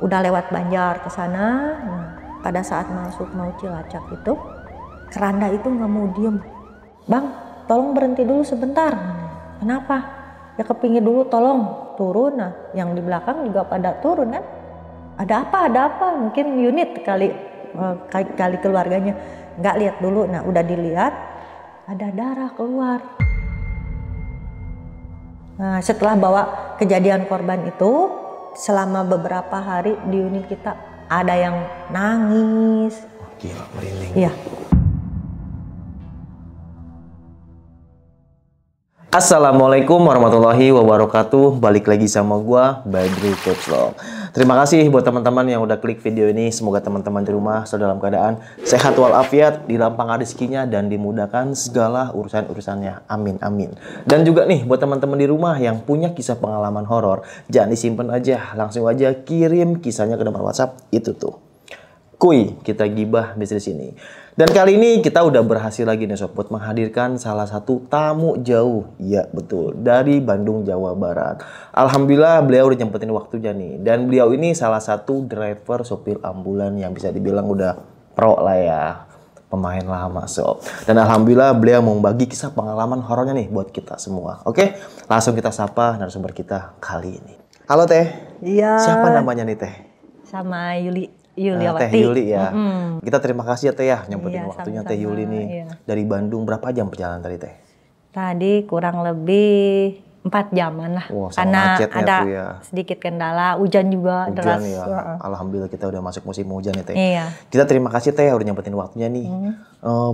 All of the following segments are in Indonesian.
udah lewat Banjar ke sana. Nah, pada saat masuk mau Cilacap itu, keranda itu nggak mau diem. Bang, tolong berhenti dulu sebentar. Kenapa? Ya kepingin dulu, tolong turun. Nah, yang di belakang juga pada turun kan. Ada apa? Ada apa? Mungkin unit kali keluarganya. Nggak lihat dulu. Nah, udah dilihat, ada darah keluar. Nah, setelah bawa kejadian korban itu, selama beberapa hari di unit kita ada yang nangis. Gila, merinding. Iya. Assalamualaikum warahmatullahi wabarakatuh. Balik lagi sama gua, Badru Coach Vlog. Terima kasih buat teman-teman yang udah klik video ini. Semoga teman-teman di rumah selalu dalam keadaan sehat walafiat, dilapangkan rezekinya dan dimudahkan segala urusan-urusannya. Amin amin. Dan juga nih buat teman-teman di rumah yang punya kisah pengalaman horor, jangan disimpan aja, langsung aja kirim kisahnya ke nomor WhatsApp itu tuh. Kuy, kita gibah di sini. Dan kali ini kita udah berhasil lagi nih sob buat menghadirkan salah satu tamu jauh. Ya betul, dari Bandung, Jawa Barat. Alhamdulillah beliau udah nyempetin waktunya nih. Dan beliau ini salah satu driver sopir ambulan yang bisa dibilang udah pro lah ya. Pemain lama sob. Dan alhamdulillah beliau mau bagi kisah pengalaman horornya nih buat kita semua. Oke, langsung kita sapa narasumber kita kali ini. Halo Teh. Iya. Siapa namanya nih Teh? Sama Yuliawati. Teh Yuli ya. Kita terima kasih ya Teh ya nyempetin Iya, waktunya sama-sama, Teh Yuli nih. iya. Dari Bandung berapa jam perjalanan tadi Teh? Tadi kurang lebih 4 jaman lah. Wah, sama karena macetnya ada tuh ya. sedikit kendala, hujan juga Hujan deras. ya. Alhamdulillah kita udah masuk musim hujan nih Teh. Iya. Kita terima kasih Teh udah nyempetin waktunya nih.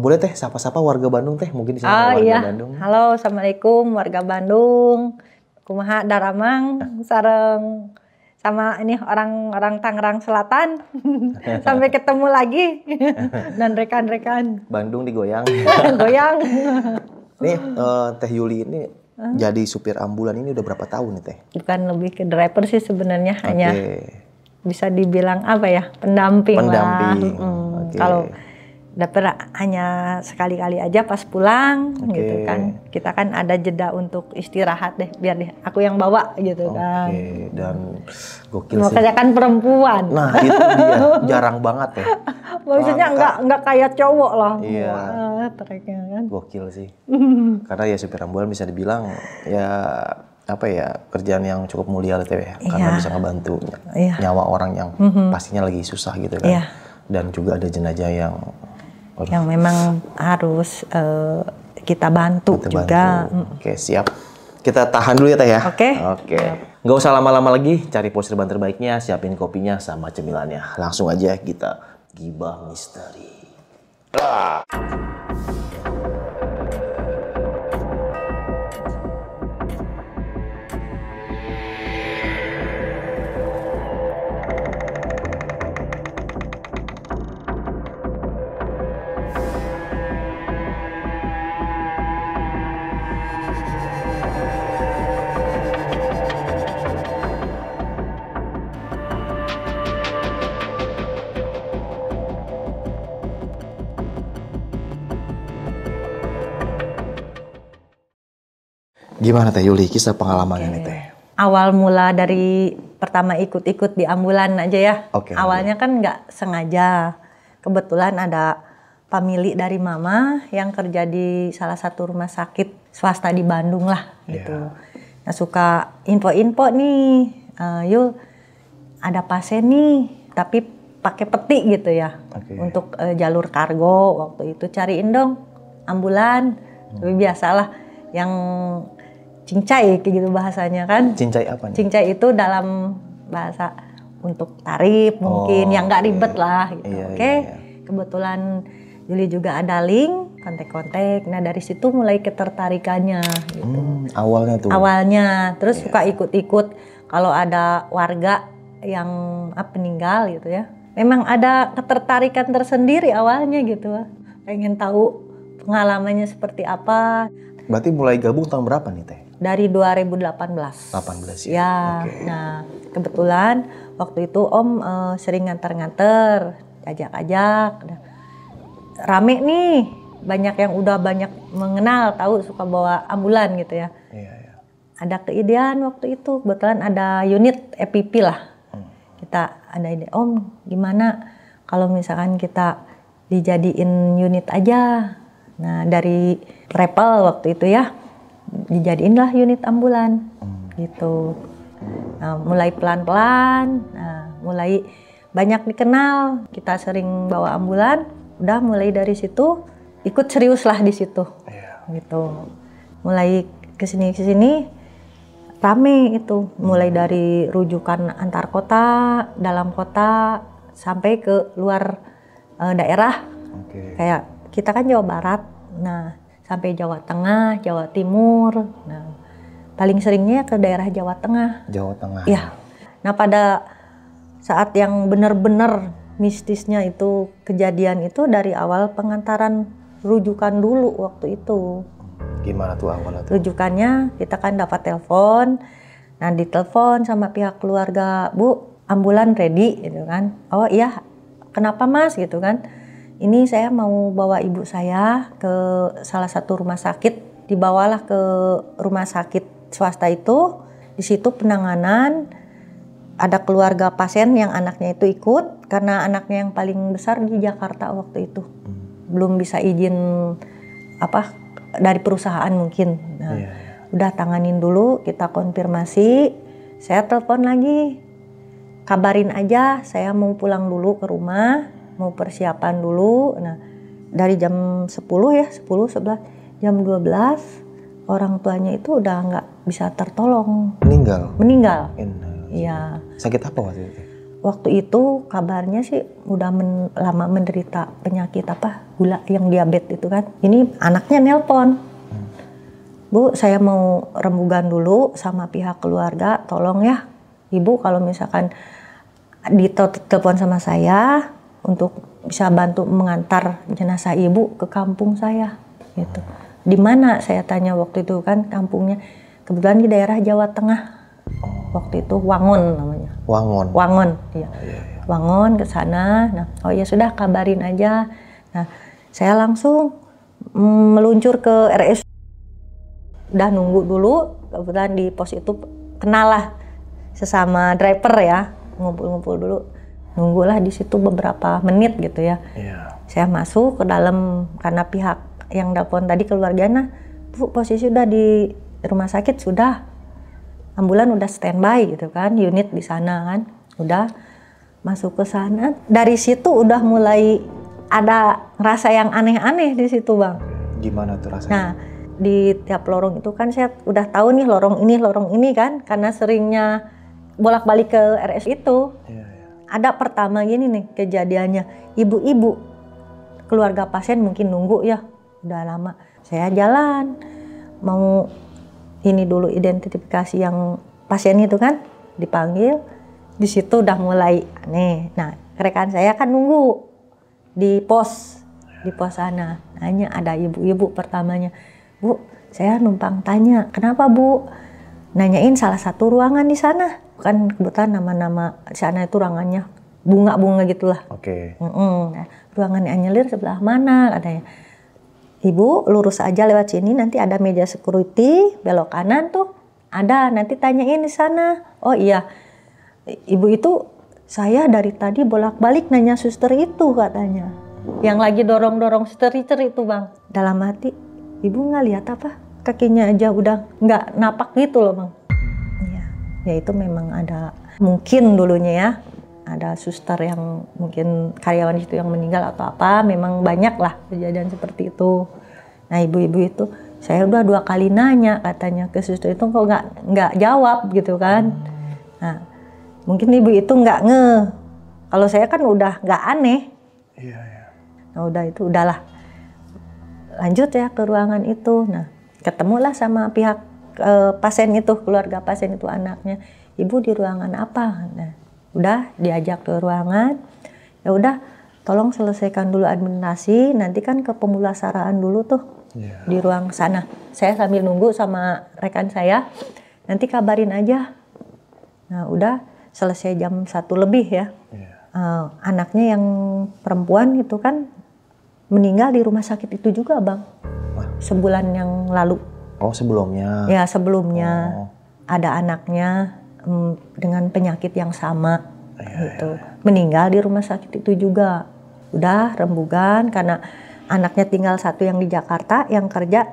Boleh Teh sapa-sapa warga Bandung Teh, mungkin di sini Oh warga iya. Bandung. Halo, assalamualaikum warga Bandung. Kumaha daramang sareng sama ini orang-orang Tangerang Selatan. Sampai ketemu lagi dan rekan-rekan. Bandung digoyang. Goyang. Nih Teh Yuli ini jadi supir ambulan ini udah berapa tahun nih Teh? Bukan lebih ke driver sih sebenarnya, hanya Oke. bisa dibilang apa ya, pendamping lah. Pendamping. Oke. Kalau dapet hanya sekali-kali aja pas pulang gitu kan, kita kan ada jeda untuk istirahat deh, biar deh aku yang bawa gitu kan. Oke, dan gokil sih. Makanya kan perempuan. Nah itu dia, jarang banget ya. Maksudnya nggak kayak cowok lah. Iya. Wah, treknya kan. Gokil sih. Karena ya supir ambulan bisa dibilang ya apa ya, kerjaan yang cukup mulia lah Teh ya. Karena bisa ngebantu nyawa orang yang pastinya lagi susah gitu kan. Iya. Dan juga ada jenazah yang memang harus kita bantu juga. Oke, siap. Kita tahan dulu ya Teh ya. Oke. Oke. Nggak usah lama-lama lagi, cari pos terbaik terbaiknya, siapin kopinya sama cemilannya. Langsung aja kita gibah misteri. Gimana Teh Yuli, kisah pengalamannya nih Teh? Awal mula dari pertama ikut-ikut di ambulan aja ya. Oke. Awalnya kan nggak sengaja. Kebetulan ada pemilik dari mama yang kerja di salah satu rumah sakit swasta di Bandung lah gitu. Nah suka info-info nih, Yul ada pasien nih tapi pakai peti gitu ya. Untuk jalur kargo waktu itu cariin dong ambulan. Tapi biasalah yang cincai kayak gitu bahasanya kan. Cincai apa nih? Cincai itu dalam bahasa untuk tarif mungkin yang nggak ribet lah gitu. Oke. Kebetulan Yuli juga ada link, kontak-kontak. Nah dari situ mulai ketertarikannya gitu. Awalnya tuh. Awalnya terus suka ikut-ikut kalau ada warga yang meninggal gitu ya. Memang ada ketertarikan tersendiri awalnya gitu. Pengen tahu pengalamannya seperti apa. Berarti mulai gabung tahun berapa nih Teh? Dari 2018. 18 ya? Ya, nah kebetulan waktu itu Om sering nganter-nganter, ajak-ajak. Rame nih, banyak yang udah banyak mengenal, tahu suka bawa ambulan gitu ya. Ada keidean waktu itu, kebetulan ada unit EPP lah. kita ada ide, Om gimana kalau misalkan kita dijadiin unit aja. Nah dari Repel waktu itu ya, dijadiinlah unit ambulan gitu. Nah, mulai pelan-pelan, mulai banyak dikenal, kita sering bawa ambulan, udah mulai dari situ ikut serius lah di situ, gitu. Mulai kesini rame itu, mulai dari rujukan antar kota, dalam kota, sampai ke luar daerah. Kayak kita kan Jawa Barat, nah sampai Jawa Tengah, Jawa Timur. Nah paling seringnya ke daerah Jawa Tengah. Jawa Tengah. Ya. Nah pada saat yang benar-benar mistisnya itu kejadian itu dari awal pengantaran rujukan dulu waktu itu. Gimana tuh awalnya? Rujukannya kita kan dapat telepon, nah ditelepon sama pihak keluarga, Bu, ambulan ready gitu kan. Oh iya, kenapa Mas gitu kan? Ini saya mau bawa ibu saya ke salah satu rumah sakit, dibawalah ke rumah sakit swasta itu, di situ penanganan, ada keluarga pasien yang anaknya itu ikut, karena anaknya yang paling besar di Jakarta waktu itu. Belum bisa izin dari perusahaan mungkin. Nah, udah tanganin dulu, kita konfirmasi, saya telepon lagi, kabarin aja, saya mau pulang dulu ke rumah, mau persiapan dulu. Nah, dari jam 10 ya, 10, 11, jam 12, orang tuanya itu udah nggak bisa tertolong. Meninggal. Iya. Sakit apa waktu itu? Waktu itu kabarnya sih udah lama menderita penyakit gula yang diabetes itu kan. Ini anaknya nelpon, Bu saya mau rembugan dulu sama pihak keluarga, tolong ya Ibu kalau misalkan ditelepon sama saya untuk bisa bantu mengantar jenazah Ibu ke kampung saya gitu. Di mana saya tanya waktu itu kan kampungnya, kebetulan di daerah Jawa Tengah. Waktu itu Wangon namanya. Wangon, iya. Wangon ke sana. Nah, oh ya sudah kabarin aja. Nah, saya langsung meluncur ke RS. Udah nunggu dulu, kebetulan di pos itu kenal lah sesama driver ya, ngumpul-ngumpul dulu. Nunggulah di situ beberapa menit gitu ya. Saya masuk ke dalam karena pihak yang telepon tadi keluarganya, Bu posisi udah di rumah sakit sudah. Ambulan udah standby gitu kan, unit di sana kan, udah masuk ke sana. Dari situ udah mulai ada ngerasa yang aneh-aneh di situ Bang. Gimana tuh rasanya? Nah di tiap lorong itu kan saya udah tahu nih lorong ini kan, karena seringnya bolak-balik ke RS itu. Ada pertama gini nih kejadiannya, ibu-ibu keluarga pasien mungkin nunggu ya, udah lama. Saya jalan mau ini dulu identifikasi yang pasien itu kan, dipanggil, di situ udah mulai aneh. Nah, rekan saya kan nunggu di pos sana. Nanya ada ibu-ibu pertamanya, Bu, saya numpang tanya, kenapa Bu? Nanyain salah satu ruangan di sana. Kan kebetulan nama-nama di sana itu ruangannya bunga-bunga gitulah. Nah, ruangan yang nyelir sebelah mana katanya. Ibu lurus aja lewat sini, nanti ada meja security, belok kanan tuh ada, nanti tanyain di sana. Oh iya, ibu itu saya dari tadi bolak-balik nanya suster itu katanya. Yang lagi dorong-dorong stretcher itu Bang. Dalam hati, ibu nggak lihat apa? Kakinya aja udah nggak napak gitu loh Bang. Iya, ya itu memang ada, mungkin dulunya ya, ada suster yang mungkin karyawan itu yang meninggal atau apa, memang banyak lah kejadian seperti itu. Nah ibu-ibu itu, saya udah 2 kali nanya katanya ke suster itu kok nggak jawab gitu kan. Nah mungkin ibu itu nggak kalau saya kan udah nggak aneh. Nah udah itu udahlah, lanjut ya ke ruangan itu. Nah ketemulah sama pihak pasien itu, keluarga pasien itu anaknya, Ibu di ruangan apa? Nah udah diajak ke ruangan, ya udah tolong selesaikan dulu administrasi, nanti kan ke pemulasaraan dulu tuh di ruang sana. Saya sambil nunggu sama rekan saya, nanti kabarin aja. Nah udah selesai jam 1 lebih ya. Anaknya yang perempuan itu kan meninggal di rumah sakit itu juga Bang. Sebulan yang lalu. Oh sebelumnya? Ya sebelumnya ada anaknya dengan penyakit yang sama. gitu. Meninggal di rumah sakit itu juga. Udah rembugan karena anaknya tinggal satu yang di Jakarta, yang kerja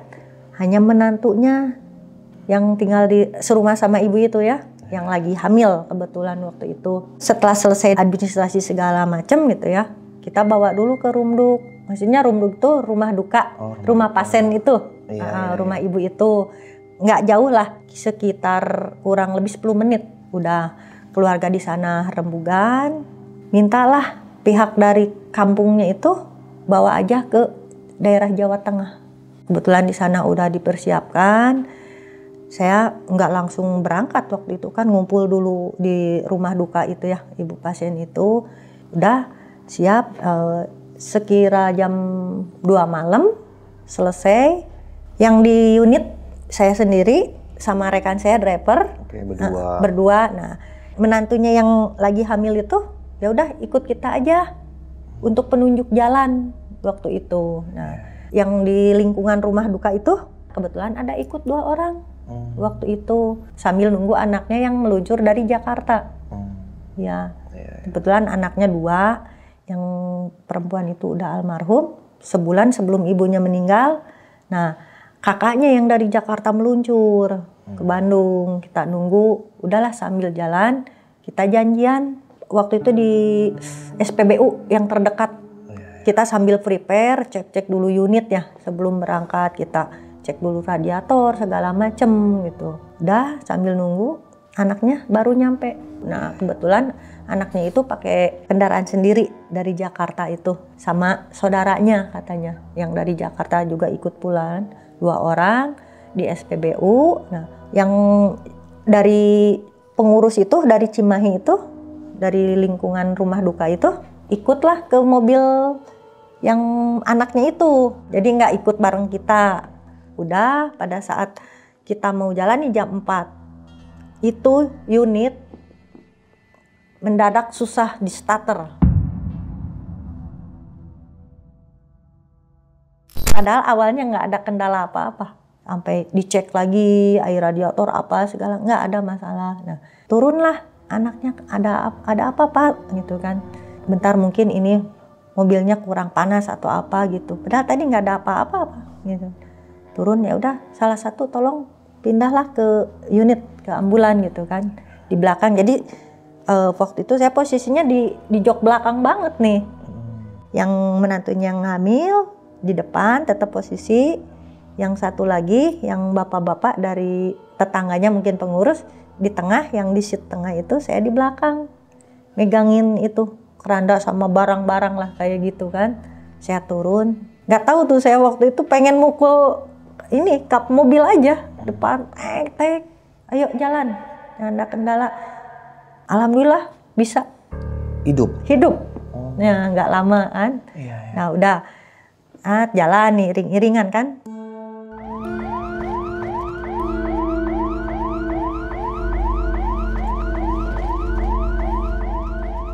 hanya menantunya yang tinggal di serumah sama ibu itu ya, yang lagi hamil kebetulan waktu itu. Setelah selesai administrasi segala macam gitu ya, kita bawa dulu ke Rumduk. Maksudnya Rumduk itu rumah duka, rumah pasien itu, rumah ibu itu. Nggak jauh lah, sekitar kurang lebih 10 menit. Udah keluarga di sana rembugan, mintalah pihak dari kampungnya itu bawa aja ke daerah Jawa Tengah. Kebetulan di sana udah dipersiapkan. Saya nggak langsung berangkat waktu itu kan, ngumpul dulu di rumah duka itu ya, ibu pasien itu. Udah siap, sekira jam 2 malam selesai. Yang di unit saya sendiri sama rekan saya driver. Oke, berdua. Berdua. Nah, menantunya yang lagi hamil itu ya udah ikut kita aja untuk penunjuk jalan waktu itu. Nah, yang di lingkungan rumah duka itu kebetulan ada ikut 2 orang waktu itu sambil nunggu anaknya yang meluncur dari Jakarta. Ya, kebetulan anaknya 2, yang perempuan itu udah almarhum sebulan sebelum ibunya meninggal. Nah, kakaknya yang dari Jakarta meluncur ke Bandung. Kita nunggu, udahlah sambil jalan kita janjian waktu itu di SPBU yang terdekat. Kita sambil prepare, cek-cek dulu unit ya sebelum berangkat, kita cek dulu radiator segala macem gitu. Udah sambil nunggu anaknya baru nyampe. Nah, kebetulan anaknya itu pakai kendaraan sendiri dari Jakarta itu sama saudaranya katanya yang dari Jakarta juga ikut pulang, 2 orang di SPBU. Nah, yang dari pengurus itu dari Cimahi itu, dari lingkungan rumah duka itu ikutlah ke mobil yang anaknya itu. Jadi nggak ikut bareng kita. Udah pada saat kita mau jalan nih jam 4 itu unit mendadak susah di starter. Padahal awalnya nggak ada kendala apa-apa. Sampai dicek lagi air radiator apa segala, nggak ada masalah. Nah, turunlah anaknya, ada apa Pak gitu kan. Bentar mungkin ini mobilnya kurang panas atau apa gitu. Padahal tadi nggak ada apa-apa gitu. Turun ya udah salah satu tolong pindahlah ke unit, ke ambulan gitu kan. Di belakang. Jadi waktu itu saya posisinya di jok belakang banget nih. Yang menantunya yang hamil di depan tetap posisi. Yang satu lagi yang bapak-bapak dari tetangganya mungkin pengurus di tengah, yang di seat tengah itu saya di belakang. Megangin itu keranda sama barang-barang lah kayak gitu kan. Saya turun. Nggak tahu tuh saya waktu itu pengen mukul ini kap mobil aja depan. Tek, ayo jalan. Jangan ada kendala. Alhamdulillah bisa hidup. Ya nggak lama kan. Nah udah jalan nih iring-iringan kan.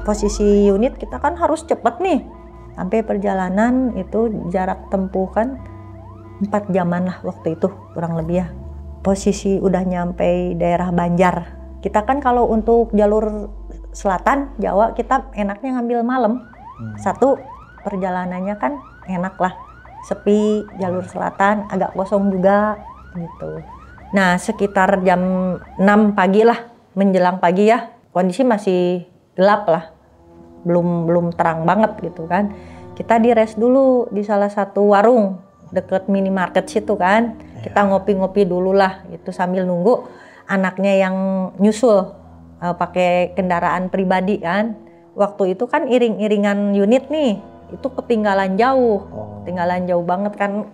Posisi unit kita kan harus cepet nih. Sampai perjalanan itu jarak tempuh kan 4 jaman lah waktu itu kurang lebih ya. Posisi udah nyampe daerah Banjar. Kita kan kalau untuk jalur selatan Jawa kita enaknya ngambil malam. Satu, perjalanannya kan enak lah. Sepi, jalur selatan agak kosong juga gitu. Nah, sekitar jam 6 pagi lah, menjelang pagi ya. Kondisi masih gelap lah. Belum terang banget gitu kan. Kita di rest dulu di salah satu warung deket minimarket situ kan. Kita ngopi-ngopi dulu lah gitu sambil nunggu anaknya yang nyusul pakai kendaraan pribadi kan. Waktu itu kan iring-iringan unit nih itu ketinggalan jauh. Ketinggalan jauh banget kan,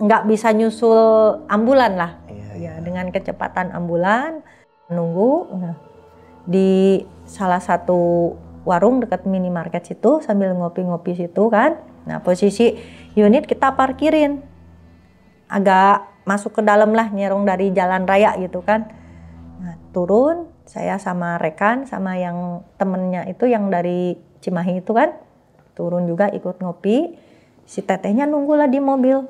nggak bisa nyusul ambulan lah. Ya, dengan kecepatan ambulan nunggu di salah satu warung dekat minimarket situ sambil ngopi-ngopi situ kan. Nah, posisi unit kita parkirin agak masuk ke dalam lah, nyerong dari jalan raya gitu kan. Nah, turun saya sama rekan sama yang temennya itu yang dari Cimahi itu kan, turun juga ikut ngopi. Si tetehnya nunggulah di mobil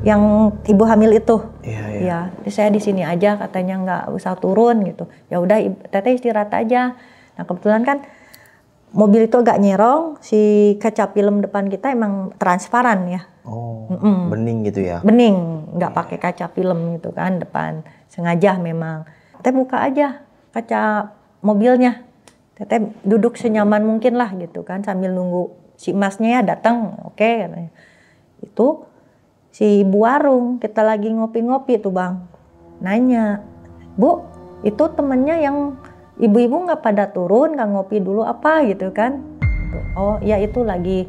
yang ibu hamil itu. Ya, saya di sini aja katanya, nggak usah turun gitu. Ya udah teteh istirahat aja. Nah kebetulan kan mobil itu agak nyerong, si kaca film depan kita emang transparan ya. Oh, bening gitu ya? Bening, nggak pakai kaca film gitu kan depan. Sengaja memang. Teteh buka aja kaca mobilnya. Teteh duduk senyaman mungkin lah gitu kan sambil nunggu si masnya ya datang. Oke, katanya. Itu si ibu warung, kita lagi ngopi-ngopi tuh Bang. Nanya, Bu, itu temennya yang ibu-ibu nggak pada turun, nggak ngopi dulu apa gitu kan? Oh ya itu lagi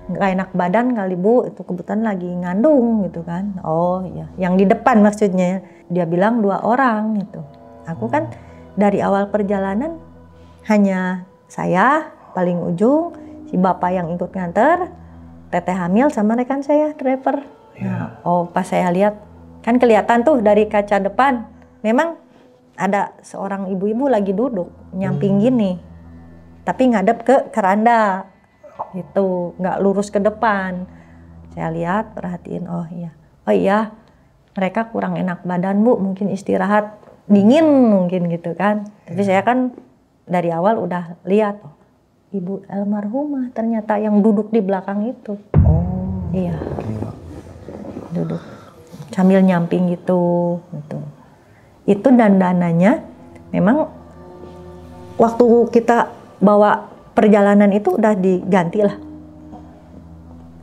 nggak enak badan kali Bu, itu kebetulan lagi ngandung gitu kan. Oh ya, yang di depan maksudnya. Dia bilang 2 orang gitu. Aku kan dari awal perjalanan hanya saya paling ujung, si bapak yang ikut nganter, teteh hamil sama rekan saya driver. Nah, oh pas saya lihat kan kelihatan tuh dari kaca depan, memang ada seorang ibu-ibu lagi duduk nyamping gini, tapi ngadep ke keranda, gitu, nggak lurus ke depan. Saya lihat, perhatiin, oh iya, mereka kurang enak badan Bu, mungkin istirahat, dingin mungkin gitu kan. Tapi saya kan dari awal udah lihat, oh, ibu almarhumah ternyata yang duduk di belakang itu. Oh iya, duduk sambil nyamping gitu. Itu dandananya memang waktu kita bawa perjalanan itu udah diganti lah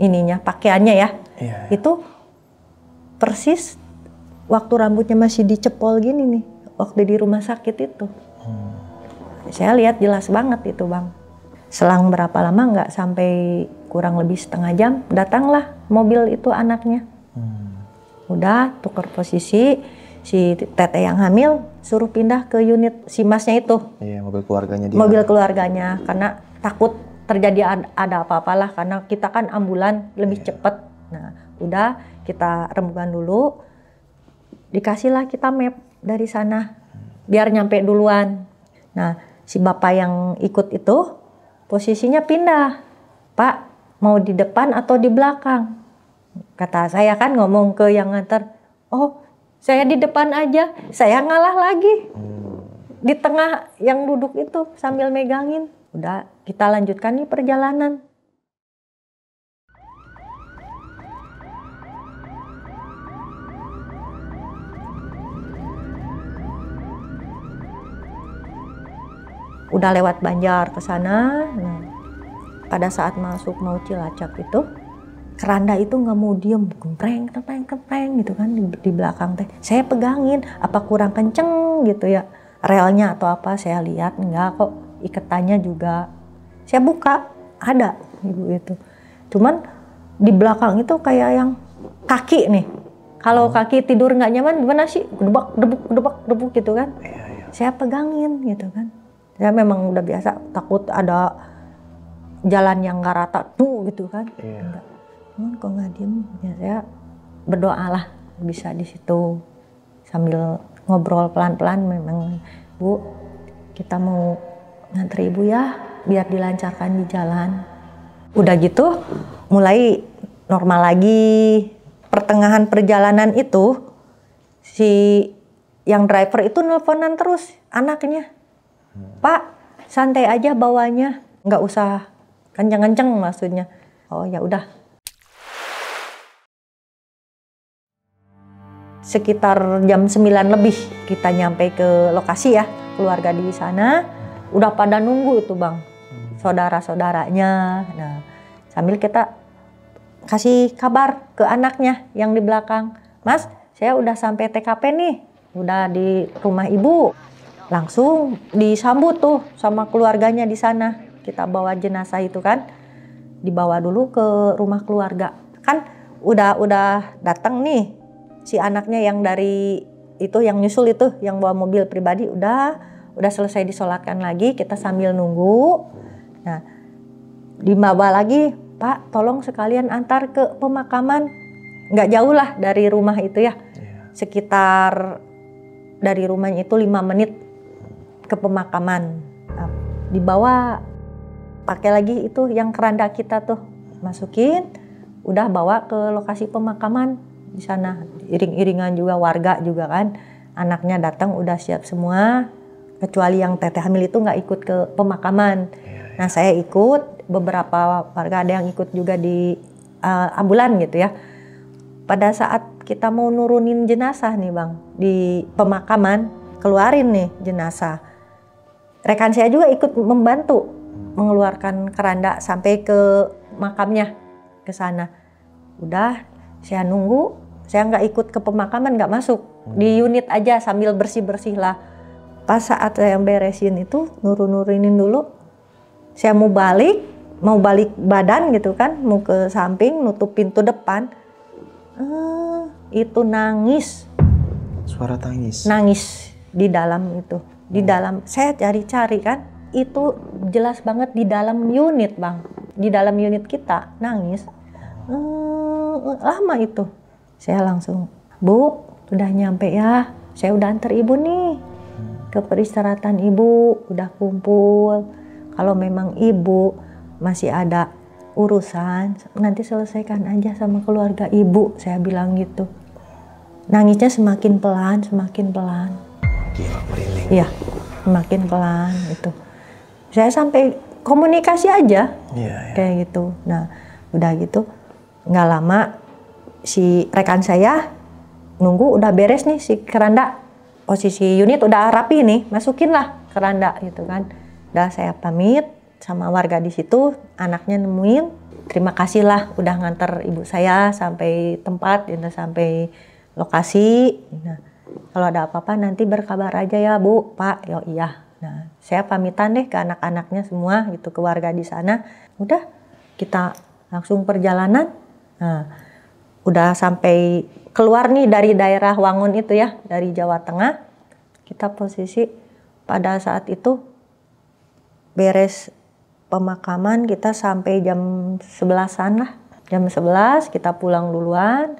ininya, pakaiannya ya. Itu persis waktu rambutnya masih dicepol gini nih, waktu di rumah sakit itu. Saya lihat jelas banget itu Bang. Selang berapa lama, nggak sampai kurang lebih setengah jam, datanglah mobil itu anaknya. Udah tukar posisi, si teteh yang hamil suruh pindah ke unit si masnya itu. Iya, mobil keluarganya dia. Mobil keluarganya, karena takut terjadi ada apa-apalah, karena kita kan ambulan lebih cepet. Nah, udah kita rembukan dulu, dikasihlah kita map dari sana, biar nyampe duluan. Nah, si bapak yang ikut itu posisinya pindah, Pak mau di depan atau di belakang? Kata saya kan ngomong ke yang nganter, oh saya di depan aja, saya ngalah lagi. Di tengah yang duduk itu sambil megangin. Udah kita lanjutkan nih perjalanan. Udah lewat Banjar ke sana. Nah, pada saat masuk mau Cilacap itu, keranda itu nggak mau diem, kempreng gitu kan di belakang teh. Saya pegangin, apa kurang kenceng gitu ya relnya atau apa, saya lihat enggak kok, iketannya juga. Saya buka, ada ibu itu. Cuman di belakang itu kayak yang kaki nih. Kalau kaki tidur nggak nyaman gimana sih? Debuk gitu kan. Saya pegangin gitu kan. Saya memang udah biasa, takut ada jalan yang nggak rata tuh gitu kan. Enggak. Cuman kok nggak diem, ya saya berdoa lah bisa di situ sambil ngobrol pelan-pelan. Memang Bu, kita mau nganter ibu ya biar dilancarkan di jalan. Udah gitu mulai normal lagi. Pertengahan perjalanan itu si yang driver itu nelponan terus anaknya, Pak santai aja bawanya, nggak usah kenceng-kenceng maksudnya. Oh ya udah. Sekitar jam 9 lebih kita nyampe ke lokasi ya, keluarga di sana udah pada nunggu itu Bang, saudara-saudaranya. Nah, sambil kita kasih kabar ke anaknya yang di belakang, Mas, saya udah sampai TKP nih, udah di rumah ibu. Langsung disambut tuh sama keluarganya di sana. Kita bawa jenazah itu kan, dibawa dulu ke rumah keluarga. Kan udah datang nih si anaknya yang dari itu yang nyusul itu yang bawa mobil pribadi, udah selesai disolatkan lagi, kita sambil nunggu. Nah, dibawa lagi, Pak tolong sekalian antar ke pemakaman, nggak jauh lah dari rumah itu ya, sekitar dari rumahnya itu 5 menit ke pemakaman. Nah, dibawa pakai lagi itu yang keranda kita tuh, masukin, udah bawa ke lokasi pemakaman. Di sana iring-iringan juga warga juga kan, anaknya datang udah siap semua, kecuali yang teteh hamil itu nggak ikut ke pemakaman. Nah saya ikut, beberapa warga ada yang ikut juga di ambulan gitu ya. Pada saat kita mau nurunin jenazah nih Bang, di pemakaman, keluarin nih jenazah. Rekan saya juga ikut membantu mengeluarkan keranda sampai ke makamnya, ke sana. Udah, saya nunggu, saya nggak ikut ke pemakaman, nggak masuk. Di unit aja sambil bersih-bersih lah. Pas saat saya beresin itu, nurun-nurunin dulu, saya mau balik badan gitu kan, mau ke samping, nutup pintu depan. Itu nangis. Suara tangis? Nangis di dalam itu. Di dalam, saya cari-cari kan, itu jelas banget di dalam unit Bang. Di dalam unit kita, nangis. Lama itu. Saya langsung, Bu, udah nyampe ya, saya udah antar ibu nih ke peristirahatan ibu, udah kumpul. Kalau memang ibu masih ada urusan, nanti selesaikan aja sama keluarga ibu, saya bilang gitu. Nangisnya semakin pelan. Gila, merinding. Iya, semakin pelan itu. Saya sampai komunikasi aja, kayak gitu. Nah, udah gitu, nggak lama si rekan saya nunggu udah beres nih si keranda. Posisi unit udah rapi nih, masukin lah keranda gitu kan. Udah saya pamit sama warga di situ, anaknya nemuin. Terima kasih lah udah nganter ibu saya sampai tempat, sampai lokasi. Nah, kalau ada apa-apa nanti berkabar aja ya Bu, Pak. Yo iya. Nah, saya pamitan deh ke anak-anaknya semua gitu, ke warga di sana. Udah, kita langsung perjalanan. Nah, udah sampai keluar nih dari daerah Wangun itu ya, dari Jawa Tengah. Kita posisi pada saat itu beres pemakaman kita sampai jam 11-an lah. Jam 11 kita pulang duluan.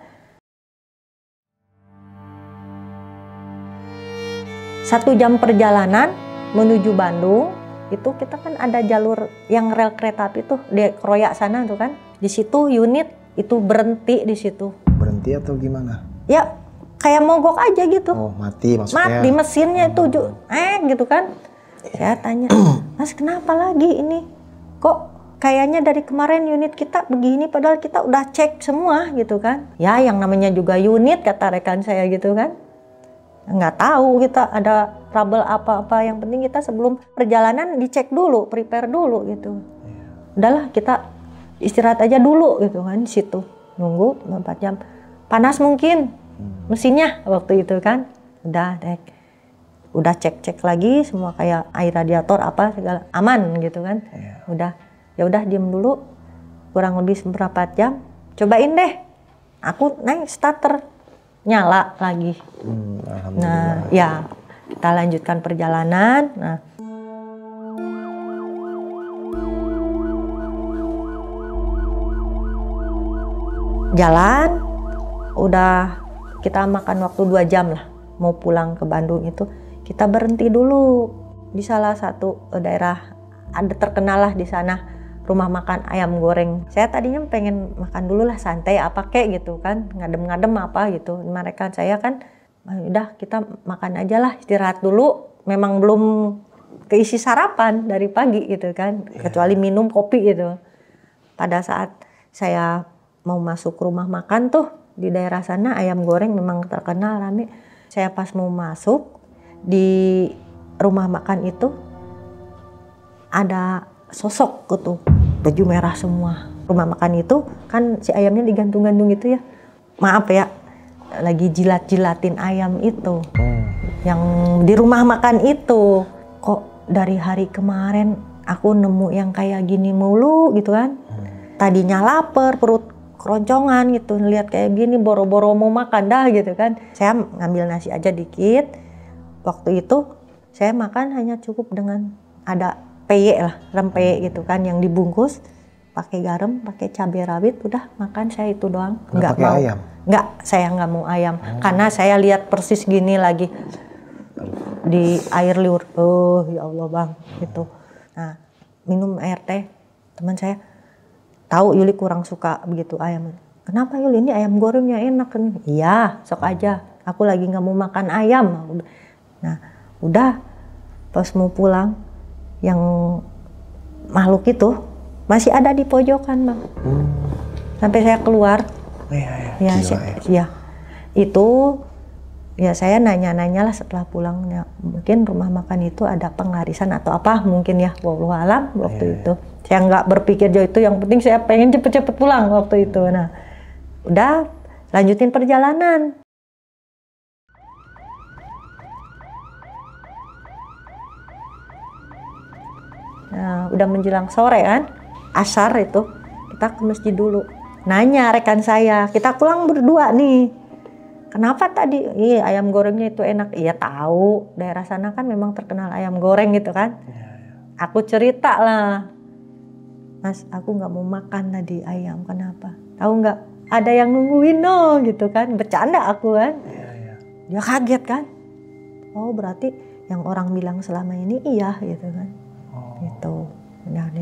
1 jam perjalanan menuju Bandung, itu kita kan ada jalur yang rel kereta api tuh di Kroya sana tuh kan. Di situ unit itu berhenti di situ. Berhenti atau gimana? Ya kayak mogok aja gitu. Oh, mati maksudnya. Mati mesinnya itu gitu kan. Saya tanya, Mas kenapa lagi ini? Kok kayaknya dari kemarin unit kita begini padahal kita udah cek semua gitu kan. Ya yang namanya juga unit kata rekan saya gitu kan. Nggak tahu kita ada trouble apa-apa, yang penting kita sebelum perjalanan dicek dulu, prepare dulu gitu. Udahlah kita istirahat aja dulu gitu kan di situ. Nunggu 4 jam. Panas mungkin mesinnya waktu itu kan. Udah cek lagi semua kayak air radiator apa segala aman gitu kan. Ya udah diem dulu kurang lebih seberapa jam. Cobain deh. Aku naik starter nyala lagi. Nah, ya kita lanjutkan perjalanan. Nah, jalan udah kita makan waktu 2 jam lah mau pulang ke Bandung itu. Kita berhenti dulu di salah satu daerah ada terkenal lah di sana, rumah makan ayam goreng. Saya tadinya pengen makan dulu lah santai apa kek gitu kan, ngadem-ngadem apa gitu. Mereka saya kan udah kita makan aja lah, istirahat dulu. Memang belum keisi sarapan dari pagi gitu kan, kecuali minum kopi gitu. Pada saat saya mau masuk rumah makan tuh di daerah sana ayam goreng memang terkenal rame. Saya pas mau masuk di rumah makan itu ada sosok gitu, baju merah semua. Rumah makan itu kan si ayamnya digantung-gantung gitu ya. Maaf ya, lagi jilat-jilatin ayam itu. Yang di rumah makan itu. Kok dari hari kemarin aku nemu yang kayak gini mulu gitu kan. Tadinya lapar, perut keroncongan gitu. Lihat kayak gini boro-boro mau makan dah gitu kan. Saya ngambil nasi aja dikit. Waktu itu saya makan hanya cukup dengan ada peye lah, rempeyek gitu kan yang dibungkus pakai garam, pakai cabai rawit, udah makan saya itu doang. Nggak pakai ayam? Nggak, saya nggak mau ayam karena saya lihat persis gini lagi di air liur. Oh ya Allah Bang gitu. Nah minum air teh, teman saya tahu Yuli kurang suka begitu ayam. Kenapa Yuli, ini ayam gorengnya enak kan? Iya sok aja, aku lagi nggak mau makan ayam. Nah udah Pas mau pulang, yang makhluk itu masih ada di pojokan, Bang. Sampai saya keluar. Itu ya saya nanya-nanya lah setelah pulangnya. Mungkin rumah makan itu ada pengarisan atau apa mungkin ya. Wallahu alam waktu itu. Saya nggak berpikir jauh itu. Yang penting saya pengen cepet-cepet pulang waktu itu. Nah, udah lanjutin perjalanan. Nah, udah menjelang sore kan, asar itu, kita ke masjid dulu. Nanya rekan saya, kita pulang berdua nih. Kenapa tadi? Iya, ayam gorengnya itu enak. Iya tahu, daerah sana kan memang terkenal ayam goreng gitu kan. Aku cerita lah, Mas, aku nggak mau makan tadi ayam. Kenapa? Tahu nggak? Ada yang nungguin no, gitu kan. Bercanda aku kan. Dia kaget kan. Oh berarti yang orang bilang selama ini iya gitu kan. Gitu. Nah,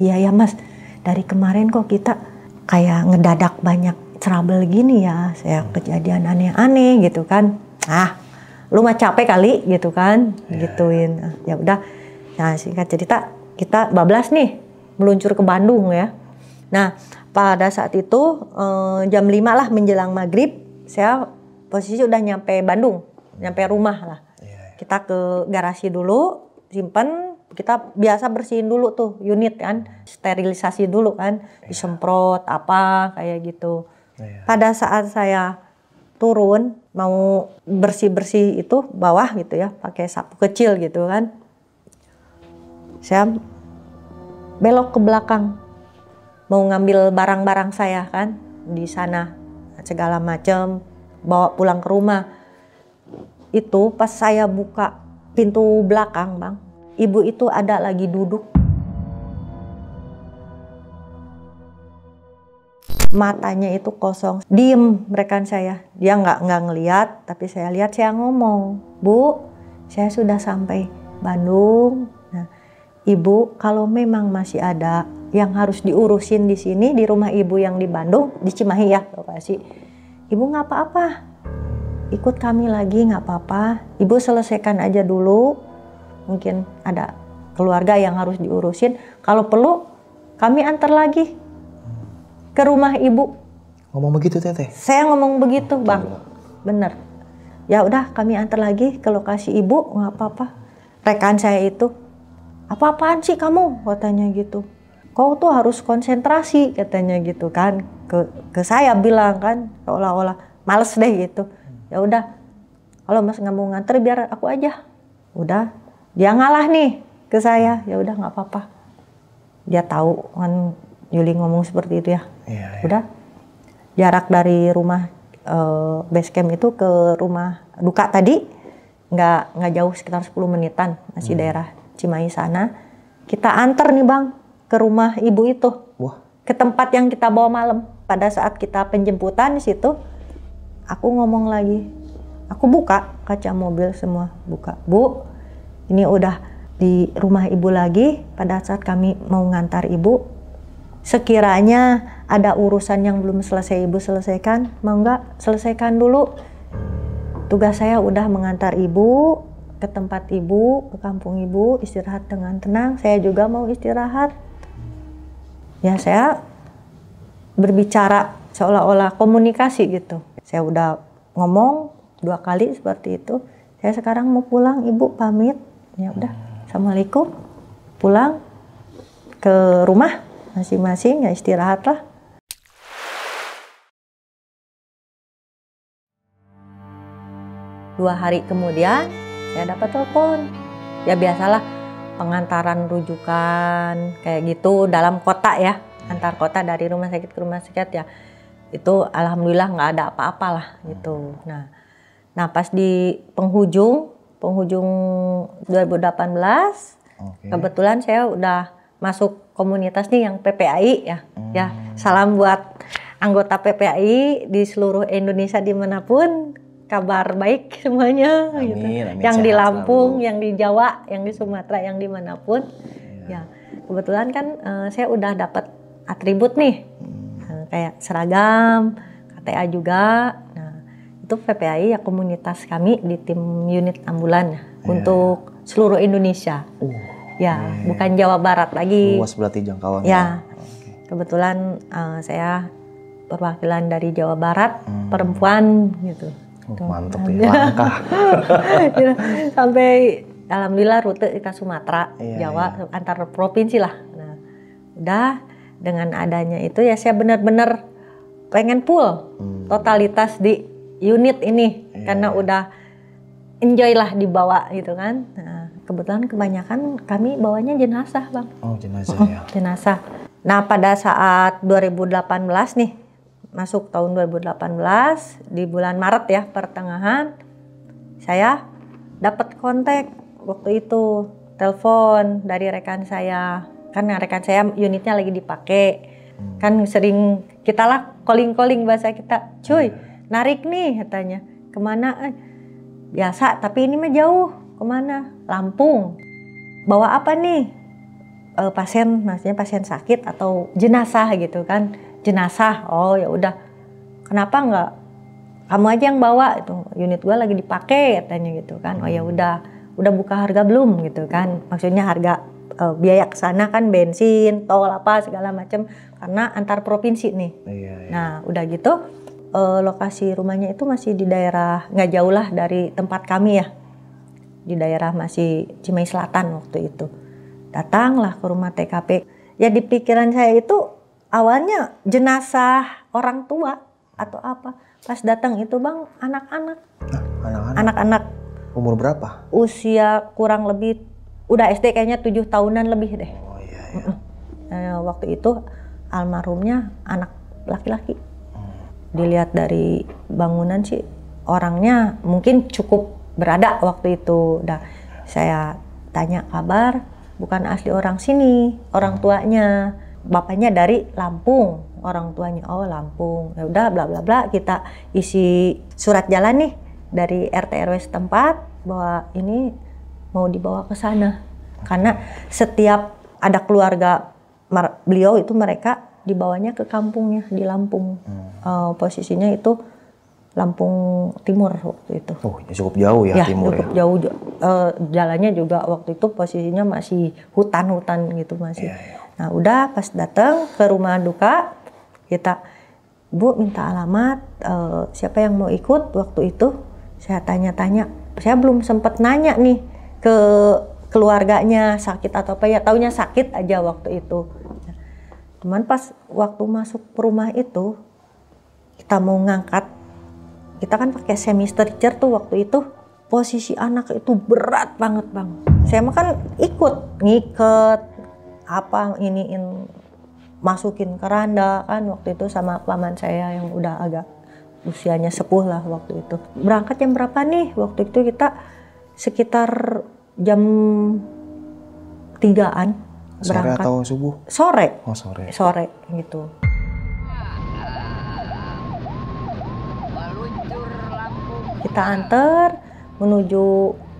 iya ya Mas, dari kemarin kok kita kayak ngedadak banyak trouble gini ya, saya kejadian aneh-aneh gitu kan. Ah, lu mah capek kali gitu kan, gituin. Ya udah. Nah, singkat cerita kita bablas nih meluncur ke Bandung ya. Nah, pada saat itu jam 5 lah menjelang maghrib, saya posisi udah nyampe Bandung, nyampe rumah lah. Kita ke garasi dulu, simpen. Kita biasa bersihin dulu tuh unit kan, sterilisasi dulu kan, disemprot apa kayak gitu. Pada saat saya turun mau bersih-bersih itu bawah gitu ya, pakai sapu kecil gitu kan, saya belok ke belakang mau ngambil barang-barang saya kan di sana segala macam, bawa pulang ke rumah. Itu pas saya buka pintu belakang, Bang, ibu itu ada lagi duduk. Matanya itu kosong, diem rekan saya. Dia nggak ngeliat, tapi saya lihat, saya ngomong, Bu, saya sudah sampai Bandung. Nah, Ibu kalau memang masih ada yang harus diurusin di sini, di rumah Ibu yang di Bandung, di Cimahi ya lokasi, Ibu nggak apa-apa, ikut kami lagi nggak apa-apa. Ibu selesaikan aja dulu. Mungkin ada keluarga yang harus diurusin. Kalau perlu kami antar lagi ke rumah Ibu. Ngomong begitu Teteh? Saya ngomong begitu Bang, bener. Ya udah kami antar lagi ke lokasi Ibu, nggak apa-apa. Rekan saya itu, apa-apaan sih kamu? Katanya gitu. Kau tuh harus konsentrasi katanya gitu kan. Ke saya bilang kan, seolah-olah males deh gitu. Ya udah, kalau Mas nggak mau nganter biar aku aja. Udah. Dia ngalah nih ke saya, ya udah nggak apa-apa. Dia tahu kan Yuli ngomong seperti itu ya. Udah, jarak dari rumah base camp itu ke rumah duka tadi nggak jauh, sekitar 10 menitan, masih daerah Cimahi sana. Kita anter nih Bang ke rumah ibu itu, ke tempat yang kita bawa malam. Pada saat kita penjemputan di situ, aku ngomong lagi, aku buka kaca mobil semua, buka, Bu. Ini udah di rumah Ibu lagi. Pada saat kami mau ngantar Ibu, sekiranya ada urusan yang belum selesai Ibu selesaikan, mau nggak selesaikan dulu. Tugas saya udah mengantar Ibu ke tempat Ibu, ke kampung Ibu, istirahat dengan tenang. Saya juga mau istirahat. Ya saya berbicara seolah-olah komunikasi gitu. Saya udah ngomong 2 kali seperti itu. Saya sekarang mau pulang, Ibu pamit. Ya udah, Assalamualaikum. Pulang ke rumah masing-masing, ya istirahatlah. Dua hari kemudian saya dapat telepon. Ya biasalah pengantaran rujukan kayak gitu dalam kota ya, antar kota dari rumah sakit ke rumah sakit ya. Itu alhamdulillah nggak ada apa-apalah gitu. Nah pas di penghujung 2018, kebetulan saya udah masuk komunitas nih yang PPAI ya. Ya, salam buat anggota PPAI di seluruh Indonesia dimanapun, kabar baik semuanya. Amin, gitu. amin, Yang di Lampung, selalu. yang di Jawa, yang di Sumatera, yang dimanapun. Ya, kebetulan kan saya udah dapat atribut nih, kayak seragam, KTA juga. Nah, itu PPAI ya komunitas kami di tim unit ambulan ya, untuk seluruh Indonesia. Ya, bukan Jawa Barat lagi. Luas berarti jangkauannya. Ya, kebetulan saya perwakilan dari Jawa Barat, perempuan gitu. Mantep ya, langkah. Sampai alhamdulillah rute ke Sumatera, Jawa, antar provinsi lah. Nah, udah dengan adanya itu ya saya benar-benar pengen full totalitas di unit ini karena udah enjoy lah dibawa gitu kan. Nah, kebetulan kebanyakan kami bawanya jenazah, Bang. Oh, jenazah ya. Jenazah. Nah, pada saat 2018 nih, masuk tahun 2018 di bulan Maret ya, pertengahan, saya dapat kontak waktu itu, telepon dari rekan saya. Karena rekan saya unitnya lagi dipakai. Kan sering kita lah calling-calling bahasa kita. Cuy, narik nih katanya. Kemana? Biasa, tapi ini mah jauh. Kemana? Lampung. Bawa apa nih? Pasien, maksudnya pasien sakit atau jenazah gitu kan? Jenazah. Oh ya udah. Kenapa enggak? Kamu aja yang bawa. Itu unit gua lagi dipakai katanya gitu kan. Oh ya udah buka harga belum gitu kan? Maksudnya harga biaya ke sana kan bensin, tol apa segala macam karena antar provinsi nih. Nah udah gitu lokasi rumahnya itu masih di daerah nggak jauh lah dari tempat kami ya, di daerah masih Cimahi Selatan waktu itu. Datanglah ke rumah TKP. Ya di pikiran saya itu awalnya jenazah orang tua atau apa. Pas datang itu Bang anak-anak. Anak-anak. Umur berapa? Usia kurang lebih udah SD kayaknya 7 tahunan lebih deh. Oh iya. Waktu itu almarhumnya anak laki-laki. Dilihat dari bangunan sih orangnya mungkin cukup berada waktu itu. Udah saya tanya kabar, bukan asli orang sini, orang tuanya. Bapaknya dari Lampung, orang tuanya oh Lampung. Ya udah bla bla bla, kita isi surat jalan nih dari RT RW setempat bahwa ini mau dibawa ke sana. Karena setiap ada keluarga beliau itu mereka dibawanya ke kampungnya di Lampung. Posisinya itu Lampung Timur waktu itu. Oh, ya cukup jauh ya timur cukup jauh. Jalannya juga waktu itu posisinya masih hutan-hutan gitu masih. Nah udah pas datang ke rumah duka kita, Bu minta alamat siapa yang mau ikut waktu itu. Saya tanya-tanya, saya belum sempat nanya nih ke keluarganya sakit atau apa ya, taunya sakit aja waktu itu. Cuman pas waktu masuk ke rumah itu kita mau ngangkat, kita kan pakai semi stretcher tuh waktu itu, posisi anak itu berat banget Bang. Saya mah kan ikut ngiket apa iniin masukin keranda kan waktu itu sama paman saya yang udah agak usianya sepuh lah waktu itu. Berangkat jam berapa nih? Waktu itu kita sekitar jam 3-an berangkat. Sore atau subuh? Sore. Oh sore. Sore gitu. Kita anter menuju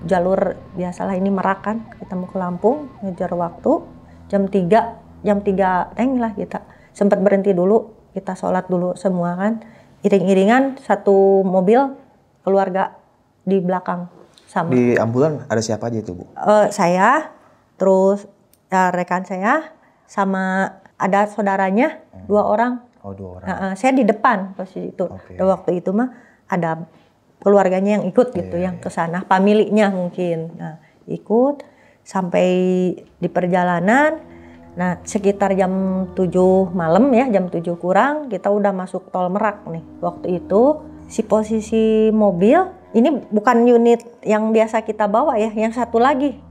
jalur biasalah ini Merak kan. Kita mau ke Lampung, ngejar waktu jam 3 teng lah kita. Sempat berhenti dulu, kita sholat dulu semua kan. Iring-iringan satu mobil keluarga di belakang sama. Di ambulan ada siapa aja itu Bu? Saya, terus rekan saya, sama ada saudaranya 2 orang. Oh 2 orang. Saya di depan posisi itu. Waktu itu mah ada keluarganya yang ikut gitu, yang ke sana, familinya mungkin. Nah, ikut sampai di perjalanan. Nah, sekitar jam 7 malam ya, jam 7 kurang kita udah masuk tol Merak nih. Waktu itu si posisi mobil ini bukan unit yang biasa kita bawa ya, yang satu lagi.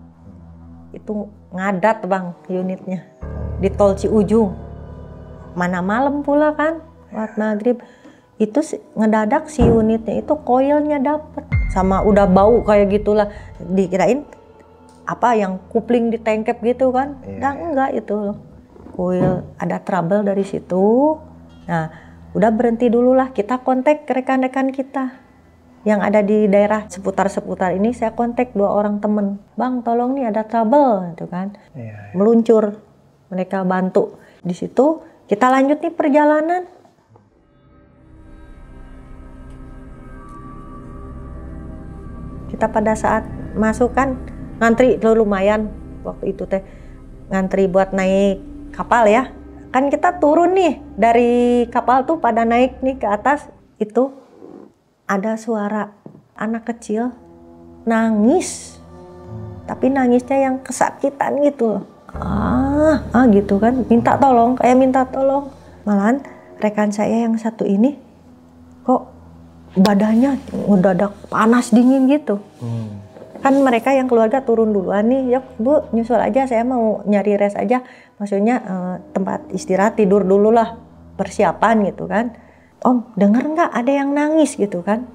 Itu ngadat Bang unitnya di tol Ciujung. Mana malam pula kan, lewat maghrib. Itu ngedadak si unitnya itu koilnya dapet. Sama udah bau kayak gitulah. Dikirain apa yang kupling ditengkep gitu kan. Enggak itu loh. Koil ada trouble dari situ. Nah udah berhenti dulu lah. Kita kontak ke rekan-rekan kita yang ada di daerah seputar-seputar ini. Saya kontak 2 orang temen. Bang tolong nih ada trouble gitu kan. Meluncur. Mereka bantu. Di situ kita lanjut nih perjalanan. Kita pada saat masuk kan ngantri lumayan waktu itu teh, ngantri buat naik kapal ya. Kan kita turun nih dari kapal tuh pada naik nih ke atas, itu ada suara anak kecil nangis, tapi nangisnya yang kesakitan gitu loh. Gitu kan, minta tolong, kayak minta tolong. Malahan rekan saya yang satu ini kok badannya mendadak panas dingin gitu. Kan mereka yang keluarga turun duluan nih, ya Bu nyusul aja, saya mau nyari rest aja, maksudnya tempat istirahat, tidur dulu lah, persiapan gitu kan. Om denger nggak ada yang nangis gitu kan?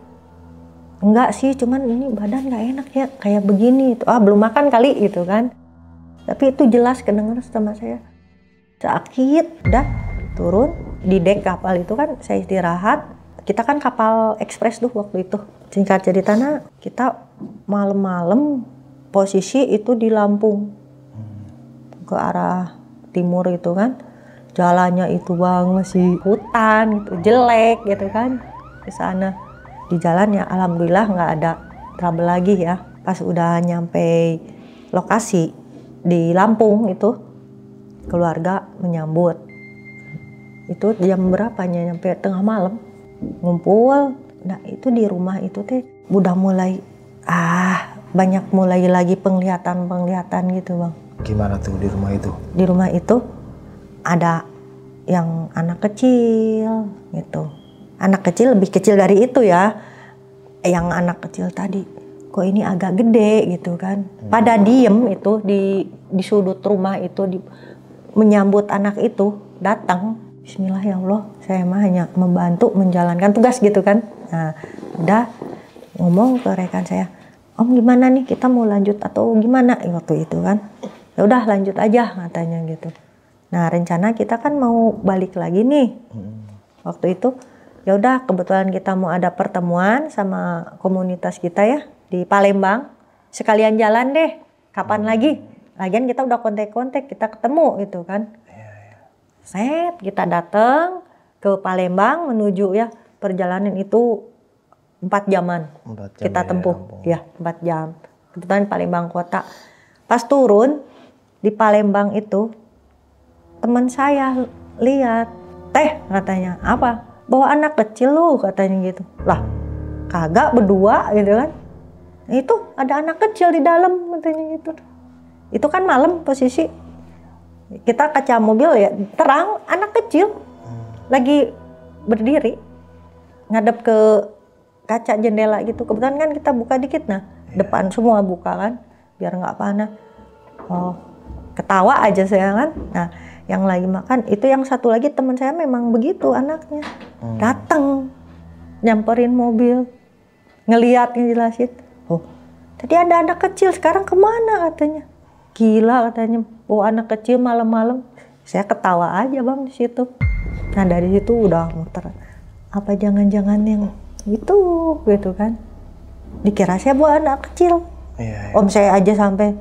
Enggak sih, cuman ini badan nggak enak ya kayak begini. Belum makan kali gitu kan. Tapi itu jelas kedenger sama saya, sakit. Udah turun di dek kapal itu kan, saya istirahat. Kita kan kapal ekspres tuh waktu itu. Singkat cerita, kita malam-malam posisi itu di Lampung ke arah timur itu kan. Jalannya itu Bang masih hutan gitu, jelek gitu kan. Ke sana di jalan ya alhamdulillah nggak ada trouble lagi ya. Pas udah nyampe lokasi di Lampung itu, keluarga menyambut. Itu jam berapanya, nyampe tengah malam ngumpul. Nah itu di rumah itu teh udah mulai banyak mulai lagi penglihatan gitu Bang. Gimana tuh di rumah itu? Di rumah itu ada yang anak kecil gitu. Anak kecil lebih kecil dari itu ya. Yang anak kecil tadi kok ini agak gede gitu kan. Pada diem itu di sudut rumah itu menyambut anak itu datang. Bismillah ya Allah, saya mah hanya membantu menjalankan tugas gitu kan. Nah, udah ngomong ke rekan saya, Om gimana nih, kita mau lanjut atau gimana waktu itu kan? Ya udah lanjut aja katanya gitu. Nah rencana kita kan mau balik lagi nih. Waktu itu ya udah kebetulan kita mau ada pertemuan sama komunitas kita ya di Palembang. Sekalian jalan deh, kapan lagi? Lagian kita udah kontak-kontak, kita ketemu gitu kan. Set, kita datang ke Palembang menuju ya, perjalanan itu 4 jaman. 4 jam kita tempuh ya 4 jam. Kebetulan Palembang kota. Pas turun di Palembang itu teman saya lihat, teh katanya, apa? Bawa anak kecil lu katanya gitu. Lah kagak, berdua gitu kan. Itu ada anak kecil di dalam katanya gitu. Itu kan malam posisi. Kita kaca mobil ya terang, anak kecil lagi berdiri ngadep ke kaca jendela gitu. Kebetulan kan kita buka dikit, depan semua buka kan biar nggak panas. Ketawa aja saya kan. Nah yang lagi makan itu, yang satu lagi teman saya memang begitu anaknya, datang nyamperin mobil, ngeliat ngejelasin, tadi ada anak kecil, sekarang kemana katanya. Gila katanya, bawa anak kecil malam-malam. Saya ketawa aja Bang di situ. Nah dari situ udah muter, apa jangan-jangan yang itu gitu kan. Dikira saya bawa anak kecil. Om saya aja sampai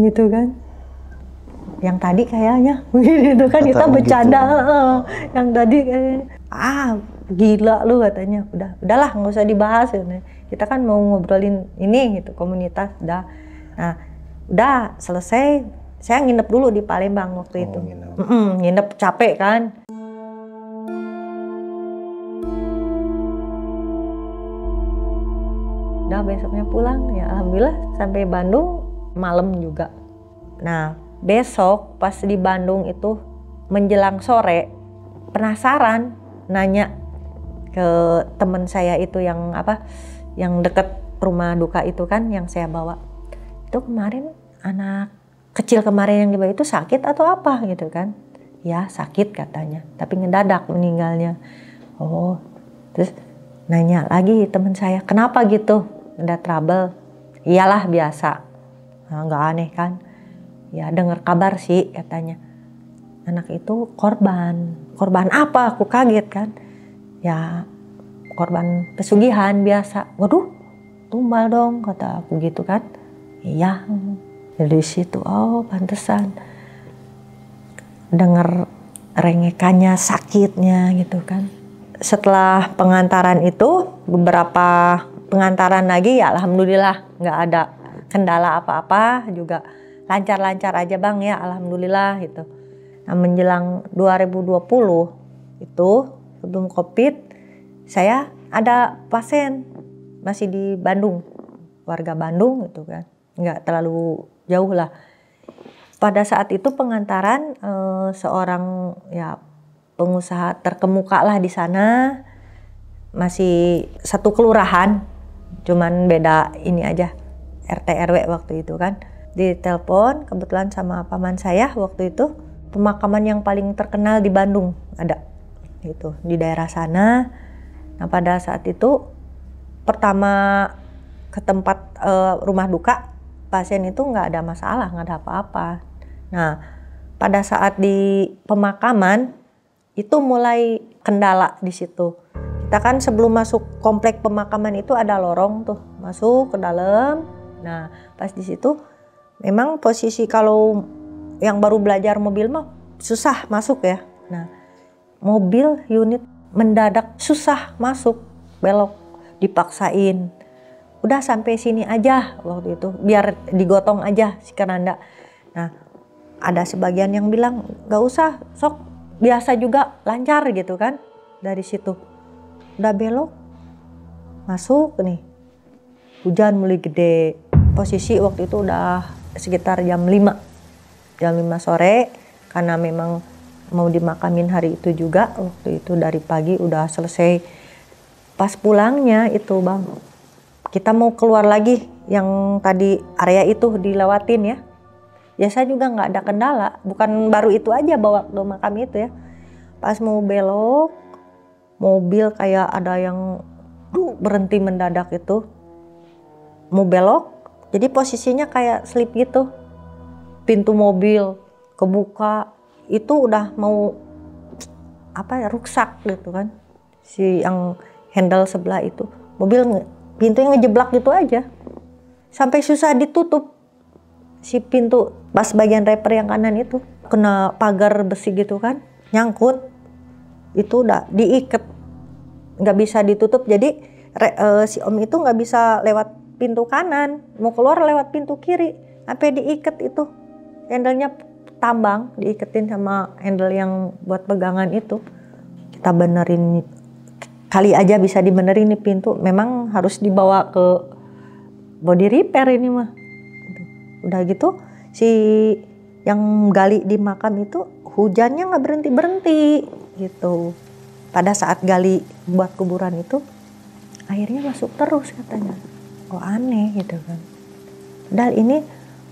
gitu kan. Yang tadi kayaknya gitu kan, kita bercanda gitu. Yang tadi kayaknya gila lu katanya. Udahlah nggak usah dibahas ya. Kita kan mau ngobrolin ini gitu, komunitas. Udah selesai, saya nginep dulu di Palembang waktu itu. Nginep capek kan. Udah besoknya pulang ya alhamdulillah, sampai Bandung malam juga. Nah besok pas di Bandung itu menjelang sore, penasaran nanya ke teman saya itu yang yang deket rumah duka itu kan, yang saya bawa. Itu kemarin anak kecil kemarin yang dibawa itu sakit atau apa gitu kan. Ya sakit katanya, tapi ngedadak meninggalnya. Terus nanya lagi teman saya, kenapa gitu, ada trouble? Iyalah biasa, nggak aneh kan. Ya dengar kabar sih katanya, anak itu korban apa, aku kaget kan. Ya korban pesugihan biasa. Waduh tumbal dong kata aku gitu kan. Iya, dari situ pantesan dengar rengekannya, sakitnya gitu kan. Setelah pengantaran itu, beberapa pengantaran lagi ya alhamdulillah nggak ada kendala apa-apa juga lancar-lancar aja Bang ya, alhamdulillah gitu. Nah menjelang 2020 itu sebelum COVID, saya ada pasien masih di Bandung, warga Bandung gitu kan, nggak terlalu jauh lah. Pada saat itu pengantaran seorang ya pengusaha terkemuka lah di sana, masih satu kelurahan, cuman beda ini aja RT RW waktu itu kan. Ditelepon kebetulan sama paman saya waktu itu, pemakaman yang paling terkenal di Bandung ada gitu di daerah sana. Nah pada saat itu pertama ke tempat rumah duka, pasien itu nggak ada masalah, nggak ada apa-apa. Nah pada saat di pemakaman itu mulai kendala di situ. Kita kan sebelum masuk komplek pemakaman itu ada lorong tuh, masuk ke dalam. Nah pas di situ memang posisi kalau yang baru belajar mobil mah susah masuk ya. Nah mobil unit mendadak susah masuk, belok, dipaksain. Udah sampai sini aja waktu itu, biar digotong aja si keranda. Nah ada sebagian yang bilang gak usah, sok biasa juga lancar gitu kan. Dari situ udah belok, masuk nih, hujan mulai gede. Posisi waktu itu udah sekitar jam 5 sore, karena memang mau dimakamin hari itu juga. Waktu itu dari pagi udah selesai. Pas pulangnya itu Bang, kita mau keluar lagi yang tadi area itu dilewatin ya. Biasa juga nggak ada kendala, bukan baru itu aja bawa ke makam itu ya. Pas mau belok, mobil kayak ada yang berhenti mendadak itu. Mau belok, jadi posisinya kayak slip gitu. Pintu mobil kebuka, itu udah mau apa ya, rusak gitu kan. Si yang handle sebelah itu, mobil pintunya ngejeblak gitu aja. Sampai susah ditutup si pintu, pas bagian reper yang kanan itu kena pagar besi gitu kan, nyangkut. Itu udah diikat, nggak bisa ditutup. Jadi si om itu nggak bisa lewat pintu kanan, mau keluar lewat pintu kiri, sampai diikat itu. Handle-nya tambang, diiketin sama handle yang buat pegangan itu. Kita benerin, kali aja bisa dibenerin nih pintu. Memang harus dibawa ke body repair ini mah. Udah gitu si yang gali di makam itu hujannya nggak berhenti gitu. Pada saat gali buat kuburan itu airnya masuk terus katanya. Oh aneh gitu kan. Padahal ini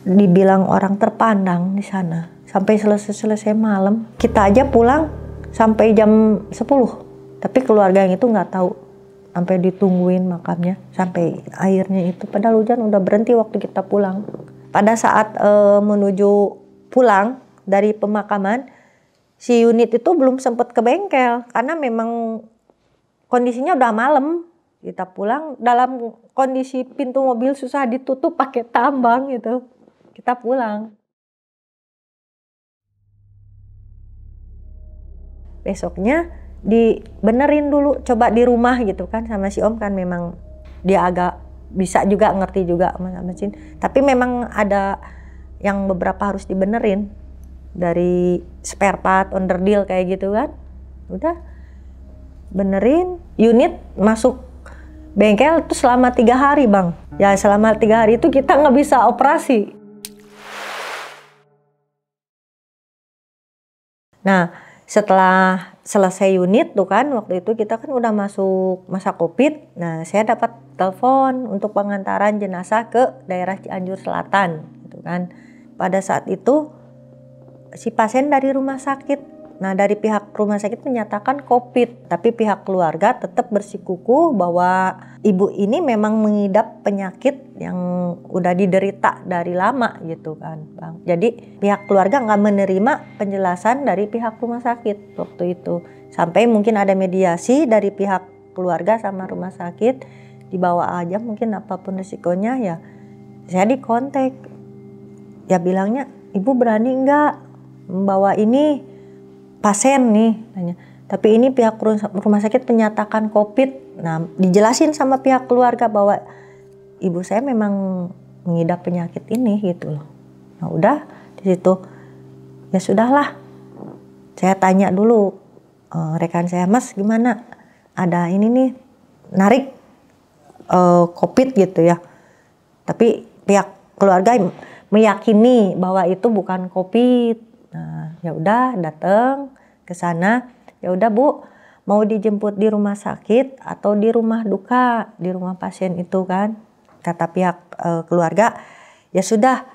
dibilang orang terpandang di sana. Sampai selesai malam. Kita aja pulang sampai jam 10. Tapi keluarga yang itu nggak tahu. Sampai ditungguin makamnya. Sampai airnya itu. Padahal hujan udah berhenti waktu kita pulang. Pada saat menuju pulang dari pemakaman, si unit itu belum sempat ke bengkel. Karena memang kondisinya udah malam. Kita pulang dalam kondisi pintu mobil susah ditutup pakai tambang gitu. Kita pulang. Besoknya dibenerin dulu, coba di rumah gitu kan, sama si om kan memang dia agak bisa juga, ngerti juga mesin. Tapi memang ada yang beberapa harus dibenerin dari spare part, onderdil kayak gitu kan. Udah benerin, unit masuk bengkel itu selama 3 hari Bang. Ya selama 3 hari itu kita nggak bisa operasi. Nah setelah selesai unit tuh kan, waktu itu kita kan udah masuk masa COVID. Nah saya dapat telepon untuk pengantaran jenazah ke daerah Cianjur Selatan gitu kan. Pada saat itu si pasien dari rumah sakit. Nah dari pihak rumah sakit menyatakan COVID, tapi pihak keluarga tetap bersikukuh bahwa ibu ini memang mengidap penyakit yang udah diderita dari lama gitu kan Bang. Jadi pihak keluarga nggak menerima penjelasan dari pihak rumah sakit waktu itu. Sampai mungkin ada mediasi dari pihak keluarga sama rumah sakit, dibawa aja mungkin apapun risikonya ya. Saya dikontak, ya bilangnya ibu berani nggak membawa ini pasien nih, tanya. Tapi ini pihak rumah sakit menyatakan COVID. Nah, dijelasin sama pihak keluarga bahwa ibu saya memang mengidap penyakit ini gitu loh. Nah udah di situ ya sudahlah, saya tanya dulu rekan saya, Mas gimana, ada ini nih narik COVID gitu ya, tapi pihak keluarga meyakini bahwa itu bukan COVID. Nah ya udah datang ke sana, ya udah Bu, mau dijemput di rumah sakit atau di rumah duka, di rumah pasien itu kan. Kata pihak keluarga, ya sudah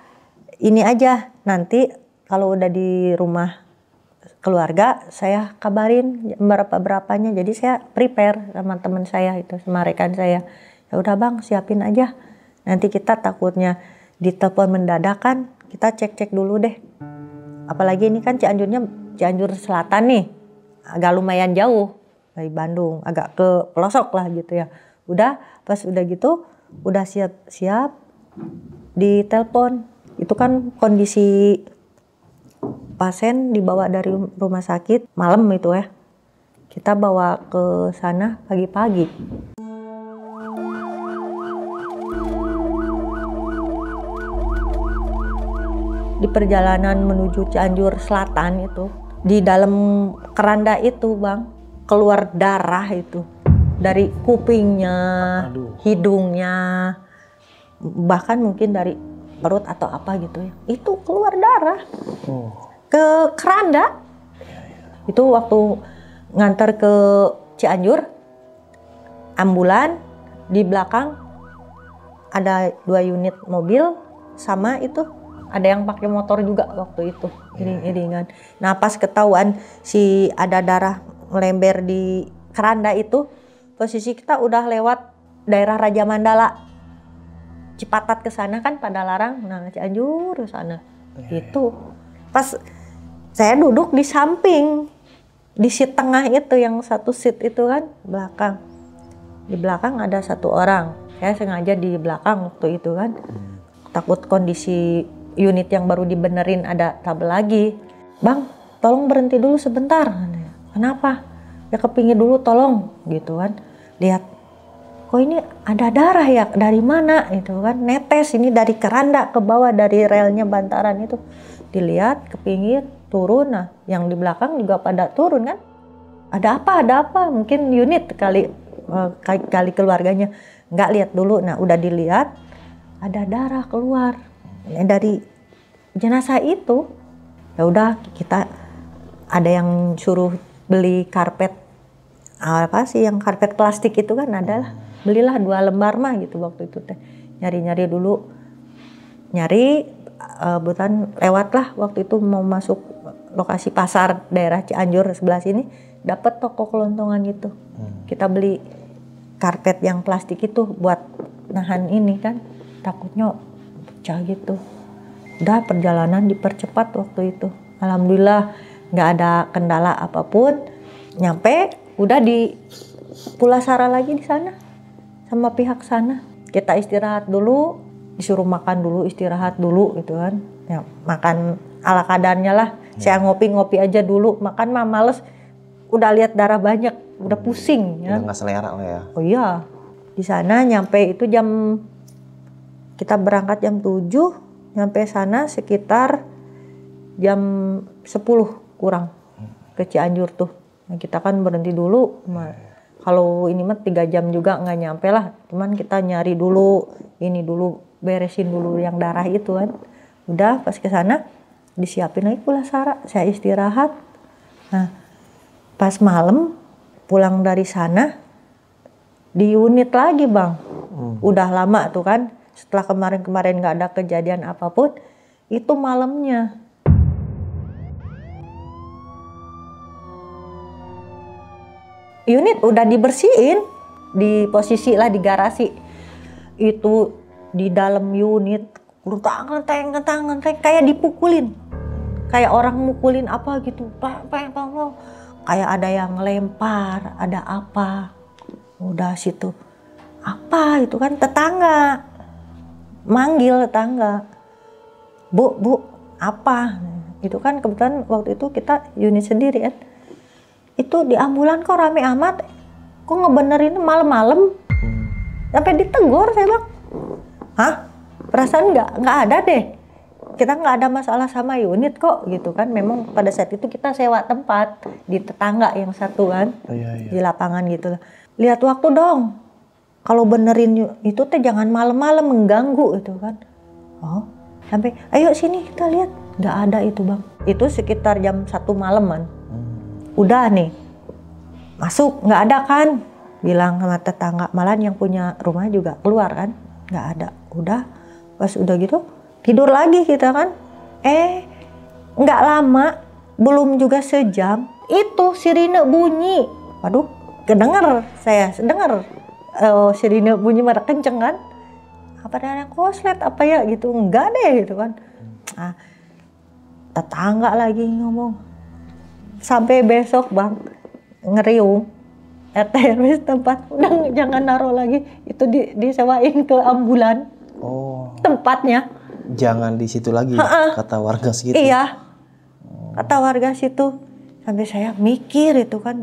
ini aja, nanti kalau udah di rumah keluarga saya kabarin berapa-berapanya. Jadi saya prepare sama teman saya itu, sama rekan saya. Ya udah Bang, siapin aja. Nanti kita takutnya ditelepon mendadak kan, kita cek-cek dulu deh. Apalagi ini kan Cianjurnya Cianjur Selatan nih, agak lumayan jauh dari Bandung, agak ke pelosok lah gitu ya. Udah pas udah gitu, udah siap-siap ditelepon. Itu kan kondisi pasien dibawa dari rumah sakit malam itu ya. Kita bawa ke sana pagi-pagi. Di perjalanan menuju Cianjur Selatan itu, di dalam keranda itu Bang, keluar darah itu. Dari kupingnya, hidungnya, bahkan mungkin dari perut atau apa gitu ya. Itu keluar darah. Ke keranda. Itu waktu ngantar ke Cianjur, ambulan, di belakang ada 2 unit mobil, sama itu ada yang pakai motor juga waktu itu, iring-iringan. Nah pas ketahuan si ada darah melember di keranda itu, posisi kita udah lewat daerah Raja Mandala, Cipatat ke sana kan pada larang, nah Cianjur ke sana. Itu pas saya duduk di samping, di seat tengah itu, yang satu seat itu kan belakang. Di belakang ada 1 orang, saya sengaja di belakang waktu itu kan, takut kondisi unit yang baru dibenerin ada tabel lagi. Bang, tolong berhenti dulu sebentar. Kenapa? Ya kepingin dulu tolong gitu kan. Lihat, kok ini ada darah ya, dari mana itu kan, netes ini dari keranda ke bawah, dari relnya bantaran itu. Dilihat, kepingin turun, nah yang di belakang juga pada turun kan. Ada apa, mungkin unit kali keluarganya. Nggak lihat dulu, nah udah dilihat, ada darah keluar dari jenazah itu. Ya udah, kita ada yang suruh beli karpet, apa sih yang karpet plastik itu kan, adalah belilah 2 lembar mah gitu waktu itu teh. Nyari dulu, bukan lewat lah waktu itu mau masuk lokasi pasar daerah Cianjur sebelah sini, dapat toko kelontongan gitu. Kita beli karpet yang plastik itu buat nahan ini kan, takutnya pecah gitu. Udah perjalanan dipercepat waktu itu. Alhamdulillah nggak ada kendala apapun. Nyampe udah di Pulasara lagi di sana sama pihak sana. Kita istirahat dulu, disuruh makan dulu, istirahat dulu gitu kan. Ya, makan ala kadarnya lah. Saya ngopi aja dulu, makan mah males. Udah lihat darah banyak, udah pusing ya. Udah nggak selera lah ya. Oh iya. Di sana nyampe itu kita berangkat jam 7. Nyampe sana sekitar jam 10 kurang ke Cianjur tuh. Nah, kita kan berhenti dulu. Kalau ini mah 3 jam juga nggak nyampe lah. Cuman kita nyari dulu, ini dulu, beresin dulu yang darah itu kan. Udah pas ke sana disiapin lagi Pulasara. Saya istirahat. Nah pas malam pulang dari sana di unit lagi Bang. Udah lama tuh kan. Setelah kemarin nggak ada kejadian apapun, itu malamnya. Unit udah dibersihin, di posisi lah di garasi. Itu di dalam unit, ngenteng, kayak dipukulin. Kayak orang mukulin apa gitu. Kayak ada yang lempar, ada apa. Udah situ. Apa itu kan tetangga. Manggil tetangga, Bu, apa? Itu kan kebetulan waktu itu kita unit sendiri kan. Itu di ambulan kok rame amat, kok ngebenerin malam-malam? Sampai ditegur saya Bang. Hah? perasaan nggak ada deh. Kita nggak ada masalah sama unit kok gitu kan. Memang pada saat itu kita sewa tempat di tetangga yang satu kan, di lapangan gitu. Lihat waktu dong. Kalau benerin itu teh jangan malam-malam mengganggu itu kan. Oh, sampai ayo sini kita lihat. Nggak ada itu bang. Itu sekitar jam 1 malaman. Udah nih, masuk nggak ada kan? Bilang sama tetangga. Malah yang punya rumah juga keluar kan. Nggak ada. Udah, pas udah gitu tidur lagi kita kan. Nggak lama, belum juga sejam, itu sirine bunyi. Waduh, kedenger saya, dengar sirine bunyi pada kenceng kan. Apa ada koslet apa ya gitu, enggak deh gitu kan. Nah, tetangga lagi ngomong. Sampai besok bang, ngeriung. RT RW tempat, udah jangan naruh lagi, itu disewain ke ambulan. Oh. Tempatnya. Jangan di situ lagi, kata warga segitu. Iya, kata warga situ. Sampai saya mikir itu kan,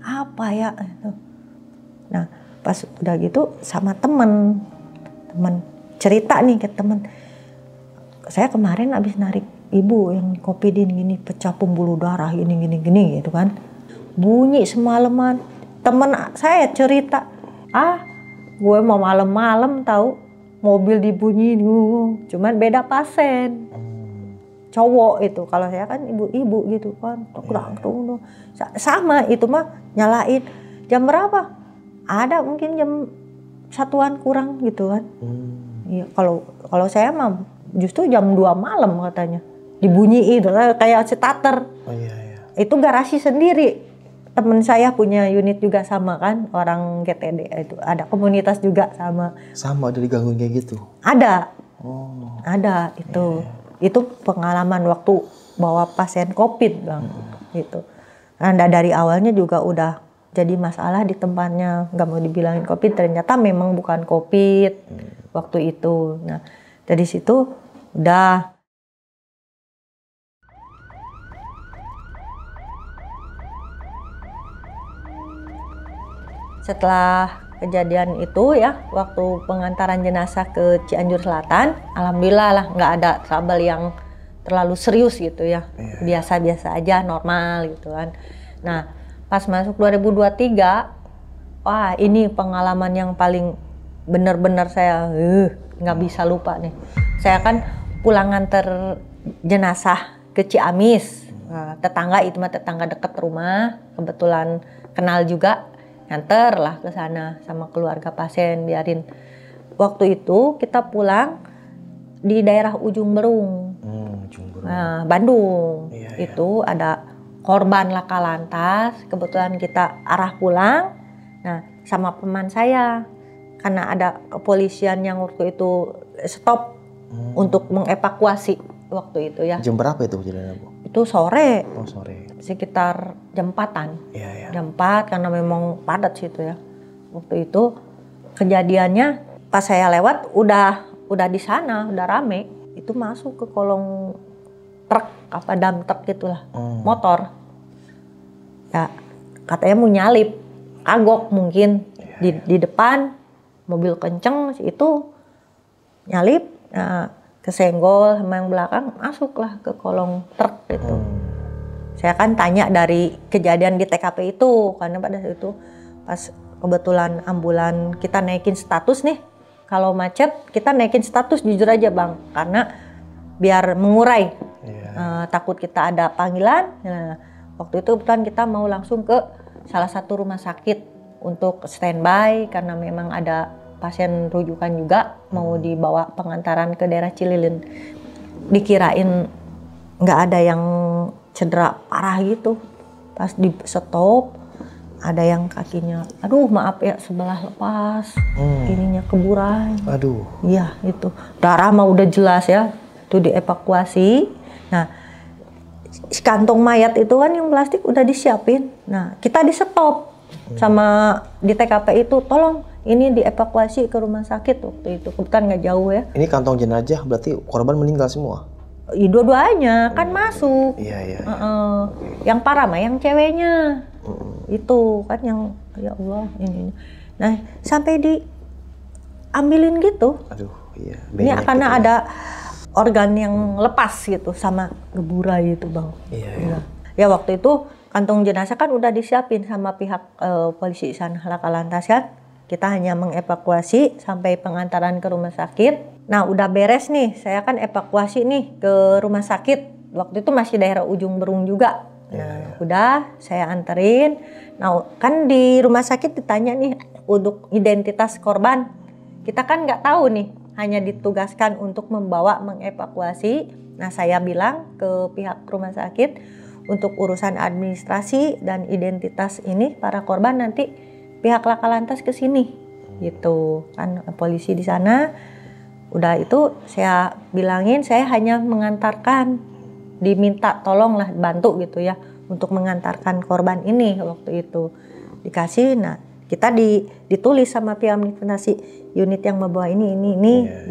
apa ya itu. Nah, pas udah gitu sama temen cerita nih ke temen. Saya kemarin abis narik ibu yang kopidin gini, pecah pembuluh darah gini gitu kan. Bunyi semalaman. Temen saya cerita, gue mau malam-malam tahu. Mobil dibunyiin, cuman beda pasien. Cowok itu, kalau saya kan ibu-ibu gitu kan. Sama itu mah nyalain. Jam berapa? Ada mungkin jam 1-an kurang gitu kan. Iya, kalau saya mah justru jam 2 malam katanya. Dibunyiin kayak starter. Itu garasi sendiri. Temen saya punya unit juga sama kan, orang GTD itu ada komunitas juga sama. Sama ada digangguin kayak gitu? Ada. Ada itu. Itu pengalaman waktu bawa pasien COVID bang. Gitu. Anda dari awalnya juga udah jadi masalah di tempatnya, nggak mau dibilangin COVID, ternyata memang bukan COVID waktu itu. Nah dari situ udah. Setelah kejadian itu ya, waktu pengantaran jenazah ke Cianjur Selatan, alhamdulillah lah nggak ada trouble yang terlalu serius gitu ya, biasa-biasa aja, normal gitu kan. Nah pas masuk 2023, wah ini pengalaman yang paling benar-benar saya nggak bisa lupa nih. Saya kan pulang nganter jenazah ke Ciamis, tetangga itu mah tetangga deket rumah, kebetulan kenal juga. Nganter lah ke sana sama keluarga pasien, biarin. Waktu itu kita pulang di daerah Ujung Berung, Bandung. Itu ada korban laka lantas, kebetulan kita arah pulang. Nah sama teman saya, karena ada kepolisian yang waktu itu stop untuk mengevakuasi waktu itu ya. Jam berapa itu kejadiannya Bu? Itu sore. Oh sore. Sekitar jam 4-an. Jam 4 karena memang padat situ ya. Waktu itu kejadiannya pas saya lewat udah di sana, udah rame. Itu masuk ke kolong truk, apa dump truk gitulah, motor. Ya katanya mau nyalip, kagok mungkin di depan mobil kenceng itu nyalip. Nah, kesenggol sama yang belakang, masuklah ke kolong truk itu. Saya kan tanya dari kejadian di TKP itu, karena pada saat itu pas kebetulan ambulan kita naikin status nih. Kalau macet kita naikin status jujur aja bang, karena biar mengurai. Takut kita ada panggilan. Nah, waktu itu kebetulan kita mau langsung ke salah satu rumah sakit untuk standby karena memang ada pasien rujukan juga mau dibawa pengantaran ke daerah Cililin. Dikirain nggak ada yang cedera parah gitu. Pas di stop ada yang kakinya, aduh maaf ya sebelah lepas, ininya keburan. Aduh. Iya itu. Darah mah udah jelas ya. Itu dievakuasi. Nah kantong mayat itu kan yang plastik udah disiapin. Nah kita di stop sama di TKP itu, tolong ini dievakuasi ke rumah sakit waktu itu. Kebetulan nggak jauh ya. Ini kantong jenazah berarti korban meninggal semua? Dua-duanya kan masuk. Iya. Yang parah mah yang ceweknya. Itu kan yang ya Allah ini. Nah sampai diambilin gitu. Aduh, Iya. Ini Banyak karena gitu ya. ada organ yang lepas gitu sama geburai gitu Bang. Iya. Iya. Ya waktu itu kantong jenazah kan udah disiapin sama pihak polisi sana Laka Lantas kan. Kita hanya mengevakuasi sampai pengantaran ke rumah sakit. Nah udah beres nih, saya kan evakuasi nih ke rumah sakit. Waktu itu masih daerah Ujung Berung juga. Nah udah saya anterin. Nah kan di rumah sakit ditanya nih untuk identitas korban. Kita kan nggak tahu nih, hanya ditugaskan untuk membawa mengevakuasi. Nah saya bilang ke pihak rumah sakit untuk urusan administrasi dan identitas ini para korban nanti pihak Laka Lantas ke sini gitu kan, polisi di sana. Udah itu saya bilangin saya hanya mengantarkan, diminta tolong lah bantu gitu ya untuk mengantarkan korban ini. Waktu itu dikasih, nah kita ditulis sama pihak administrasi unit yang membawa ini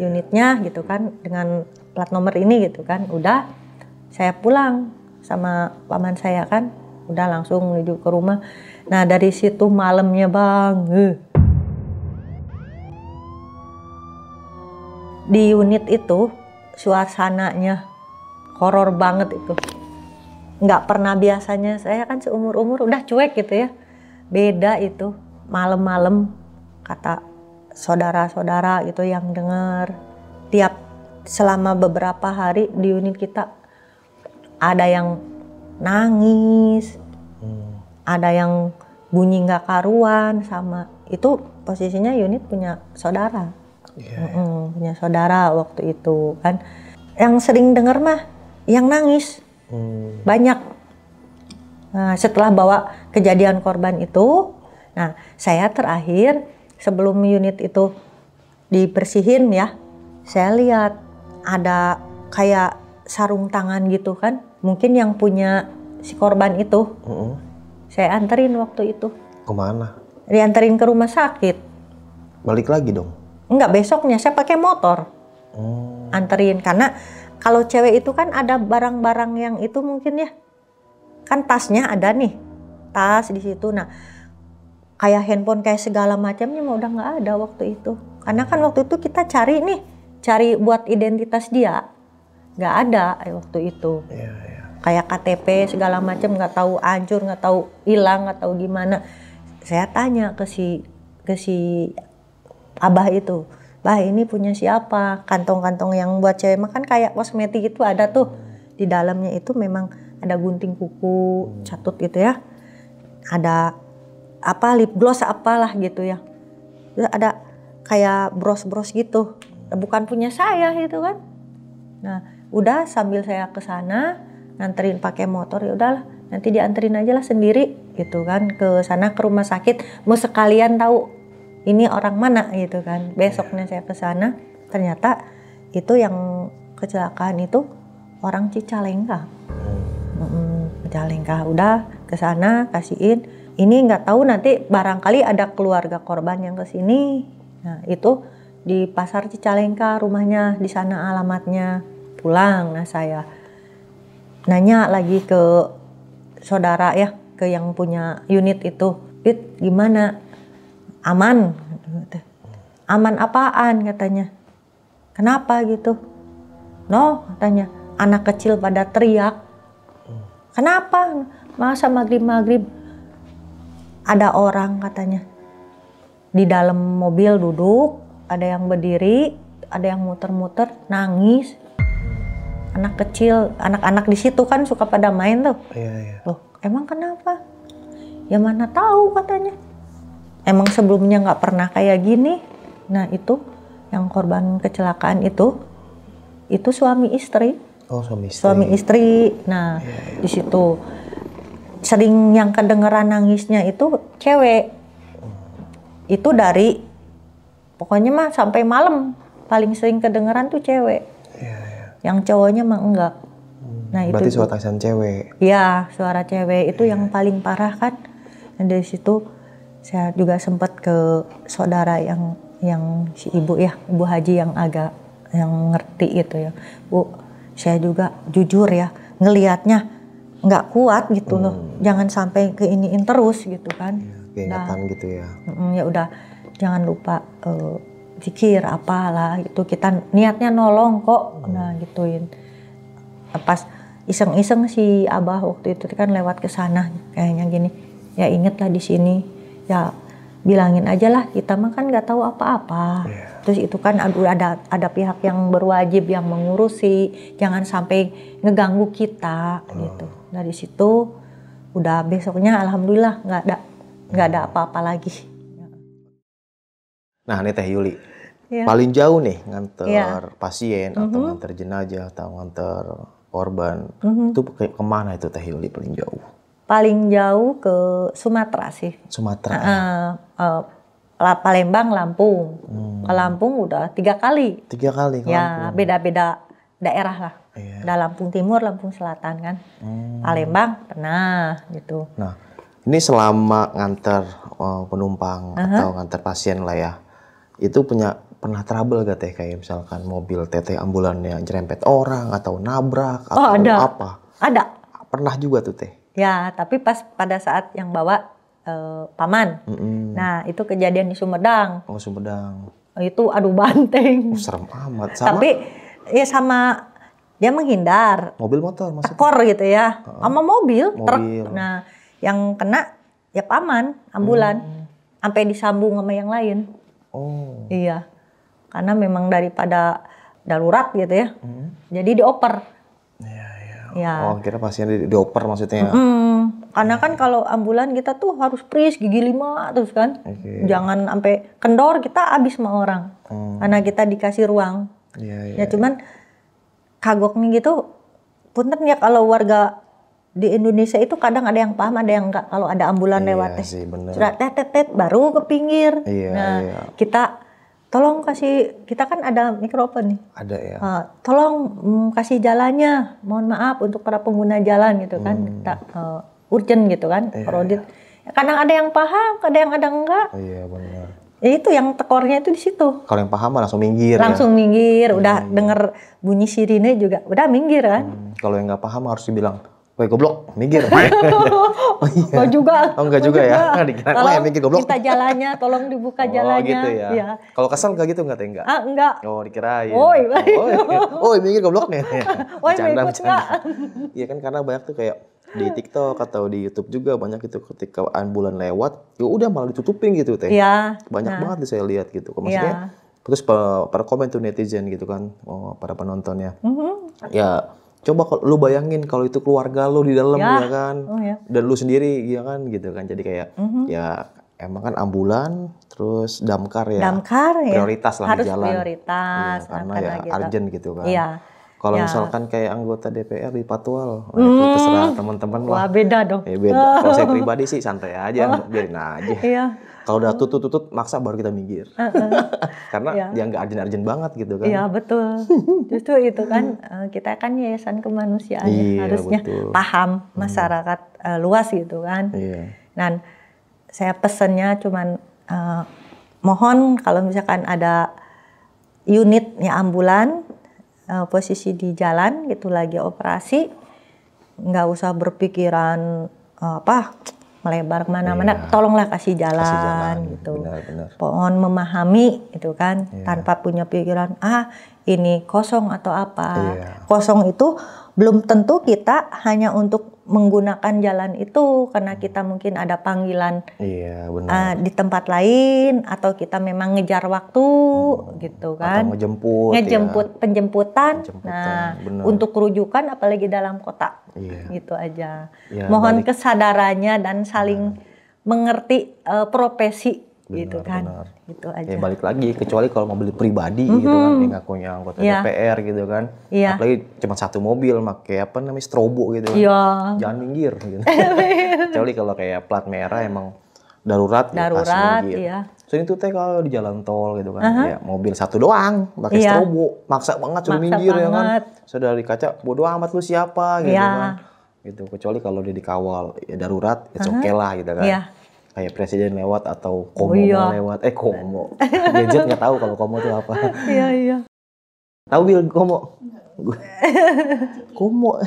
unitnya gitu kan, dengan plat nomor ini gitu kan. Udah saya pulang sama paman saya kan, udah langsung menuju ke rumah. Nah dari situ malamnya Bang, di unit itu suasananya horor banget itu. Nggak pernah, biasanya saya kan seumur-umur udah cuek gitu ya. Beda itu malam-malam, kata saudara-saudara itu yang dengar. Tiap selama beberapa hari di unit kita ada yang nangis, ada yang bunyi nggak karuan, sama itu posisinya unit punya saudara. Punya saudara waktu itu kan. Yang sering denger mah yang nangis banyak. Nah, setelah bawa kejadian korban itu, nah saya terakhir sebelum unit itu dibersihin ya, saya lihat ada kayak sarung tangan gitu kan, mungkin yang punya si korban itu. Saya anterin waktu itu. Kemana? Dianterin ke rumah sakit. Balik lagi dong? Enggak, besoknya saya pakai motor. Anterin, karena kalau cewek itu kan ada barang-barang yang itu mungkin ya. Kan tasnya ada nih. Tas di situ. Nah, kayak handphone kayak segala macamnya mah udah nggak ada waktu itu. Karena kan waktu itu kita cari buat identitas dia. Nggak ada waktu itu. Kayak KTP segala macam nggak tahu hancur, nggak tahu hilang, nggak tahu gimana. Saya tanya ke si abah itu, "Bah, ini punya siapa?" Kantong-kantong yang buat cewek makan kayak kosmetik itu ada tuh. Di dalamnya itu memang ada gunting kuku, catut gitu ya. Ada apa, lip gloss apalah gitu ya. Terus ada kayak bros-bros gitu. Bukan punya saya gitu kan. Nah, udah sambil saya ke sana nganterin pakai motor, ya udahlah nanti dianterin aja lah sendiri gitu kan ke sana ke rumah sakit, mau sekalian tahu ini orang mana gitu kan. Besoknya saya ke sana, ternyata itu yang kecelakaan itu orang Cicalengka. Cicalengka. Udah ke sana kasihin. Ini nggak tahu nanti barangkali ada keluarga korban yang ke sini. Nah, itu di Pasar Cicalengka rumahnya, di sana alamatnya. Pulang, nah saya nanya lagi ke saudara ya, ke yang punya unit itu, "Dit, gimana? Aman?" "Aman apaan?" katanya. "Kenapa gitu?" "No," katanya, "anak kecil pada teriak." "Kenapa? Masa maghrib-maghrib ada orang," katanya, "di dalam mobil duduk, ada yang berdiri, ada yang muter-muter, nangis. Anak kecil, anak-anak di situ kan suka pada main tuh." "Loh, emang kenapa?" "Ya mana tahu," katanya. "Emang sebelumnya nggak pernah kayak gini." Nah itu yang korban kecelakaan itu suami istri. Oh, suami istri. Suami istri. Nah di situ sering yang kedengeran nangisnya itu cewek. Itu dari pokoknya mah sampai malam paling sering kedengeran tuh cewek. Yang cowoknya mah enggak. Nah, berarti itu suara tangisan cewek. Iya, suara cewek itu yang paling parah kan. Dan dari situ saya juga sempat ke saudara yang si ibu ya, Ibu Haji yang agak yang ngerti gitu ya. "Bu, saya juga jujur ya, ngelihatnya nggak kuat gitu loh. Jangan sampai keiniin terus gitu kan." Keingatan gitu ya. Ya udah, jangan lupa zikir apalah gitu, kita niatnya nolong kok. Nah gituin. Pas iseng-iseng si Abah waktu itu kan lewat ke sana kayaknya gini, ya ingetlah di sini, ya bilangin aja lah kita mah kan nggak tahu apa-apa. Terus itu kan ada pihak yang berwajib yang mengurusi, jangan sampai ngeganggu kita gitu. Dari situ udah besoknya alhamdulillah nggak ada apa-apa lagi. Nah ini Teh Yuli, paling jauh nih nganter pasien atau nganter jenazah atau nganter korban, itu kemana itu Teh Yuli paling jauh? Paling jauh ke Sumatera sih. Sumatera. Palembang, Lampung. Ke Lampung udah 3 kali. 3 kali ke ya, Lampung. beda-beda daerah lah. Ada Lampung Timur, Lampung Selatan kan. Palembang pernah gitu. Nah, ini selama nganter penumpang atau nganter pasien lah ya, itu pernah trouble gak Teh, kayak misalkan mobil teteh ambulannya nyerempet orang atau nabrak atau apa? Ada. Pernah juga tuh Teh. Ya, tapi pada saat yang bawa paman. Nah, itu kejadian di Sumedang. Oh, Sumedang. Itu adu banteng. Serem amat. Tapi ya sama dia menghindar. Mobil motor maksudnya? Tekor gitu ya. Sama mobil. Truk. Nah, yang kena ya paman, ambulan. Sampai disambung sama yang lain. Oh. Iya. Karena memang daripada darurat gitu ya. Jadi dioper. Ya. Oh, kira pasien dioper maksudnya. Karena kan kalau ambulan kita tuh harus pris gigi 5 terus kan. Jangan sampai kendor, kita habis sama orang. Karena kita dikasih ruang. Ya cuman kagoknya gitu. Punten ya kalau warga di Indonesia itu kadang ada yang paham, ada yang enggak. Kalau ada ambulan lewat tet baru ke pinggir. Kita tolong kasih, kita kan ada mikrofon nih. Ada ya. Tolong kasih jalannya, mohon maaf untuk para pengguna jalan gitu kan. Kita urgent gitu kan, krodit. Kadang ada yang paham, kadang ada enggak. Iya benar. Itu yang tekornya itu di situ. Kalau yang paham langsung minggir. Langsung minggir, udah denger bunyi sirine juga, udah minggir kan. Kalau yang nggak paham harus dibilang, woi goblok, minggir. Enggak juga. Oh enggak juga ya. Dikira yang minggir goblok. Minta jalannya, tolong dibuka jalannya. Oh gitu ya. Kalau kesel enggak gitu enggak Teh? Enggak. Oh dikirain. Oi minggir goblok nih. Oi ikut enggak? Iya kan karena banyak tuh kayak di TikTok atau di YouTube juga banyak itu ketika ambulan lewat, ya udah malah ditutupin gitu Teh. Iya. Banyak banget tuh saya lihat gitu. Maksudnya terus para komen tuh netizen gitu kan, para penontonnya. Ya coba kalau lu bayangin kalau itu keluarga lu di dalam ya kan, dan lu sendiri ya kan gitu kan, jadi kayak ya emang kan ambulan terus damkar ya, prioritas lah harus di jalan, prioritas karena ya gitu. Urgent gitu kan. Kalau misalkan kayak anggota DPR di Patwal, itu terserah teman-teman lah. Wah beda dong. Beda. Kalau saya pribadi sih santai aja, biarin aja. Kalau udah tutut maksa baru kita minggir. Karena dia nggak urgent banget gitu kan. Iya betul. Justru itu kan kita kan yayasan kemanusiaan harusnya paham masyarakat luas gitu kan. Dan saya pesennya cuman mohon kalau misalkan ada unitnya ambulan posisi di jalan gitu lagi operasi, nggak usah berpikiran melebar kemana-mana, tolonglah kasih jalan gitu. Benar. Pohon memahami itu kan, tanpa punya pikiran ini kosong atau apa. Kosong itu belum tentu kita hanya untuk menggunakan jalan itu karena kita mungkin ada panggilan di tempat lain atau kita memang ngejar waktu gitu kan. Atau penjemputan. Nah, untuk rujukan apalagi dalam kota. Gitu aja. Mohon kesadarannya dan saling mengerti profesi gitu kan. Gitu aja. Balik lagi, kecuali kalau mobil pribadi gitu kan, yang ngakunya anggota DPR gitu kan. Apalagi cuma satu mobil pakai strobo gitu kan. Jangan minggir gitu. Kecuali kalau kayak plat merah emang darurat ya pasti minggir. Sering tuh Teh kalau di jalan tol gitu kan, ya mobil satu doang pakai strobo, maksa banget suruh minggir ya kan. Sudah di kaca, bodo amat lu siapa gitu kan. Gitu. Kecuali kalau dia dikawal ya darurat, it's okay lah gitu kan. Kayak presiden lewat atau komo lewat, komo. Gadget nggak tahu kalau komo itu apa. Tahu Bil komo? Komo.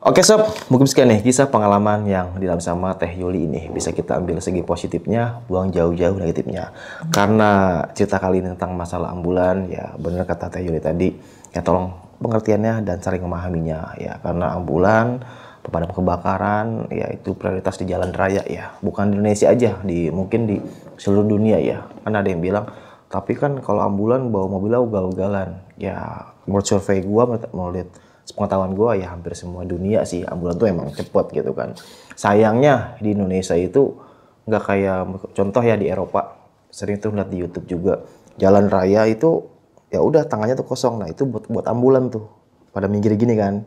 Oke sob, mungkin sekian nih kisah pengalaman yang di dalam sama Teh Yuli ini. Bisa kita ambil segi positifnya, buang jauh-jauh negatifnya. Karena cerita kali ini tentang masalah ambulan, ya benar kata Teh Yuli tadi, ya tolong pengertiannya dan saling memahaminya. Ya karena ambulan, pemadam kebakaran, ya itu prioritas di jalan raya ya. Bukan di Indonesia aja, mungkin di seluruh dunia ya. Kan ada yang bilang, tapi kan kalau ambulan bawa mobilnya ugal-ugalan. Ya menurut survei gua, menurut sepengetahuan gue ya hampir semua dunia sih ambulan tuh emang cepet gitu kan. Sayangnya di Indonesia itu nggak kayak contoh ya di Eropa, sering tuh lihat di YouTube juga jalan raya itu ya udah tangannya tuh kosong. Nah itu buat ambulan tuh pada minggir gini kan.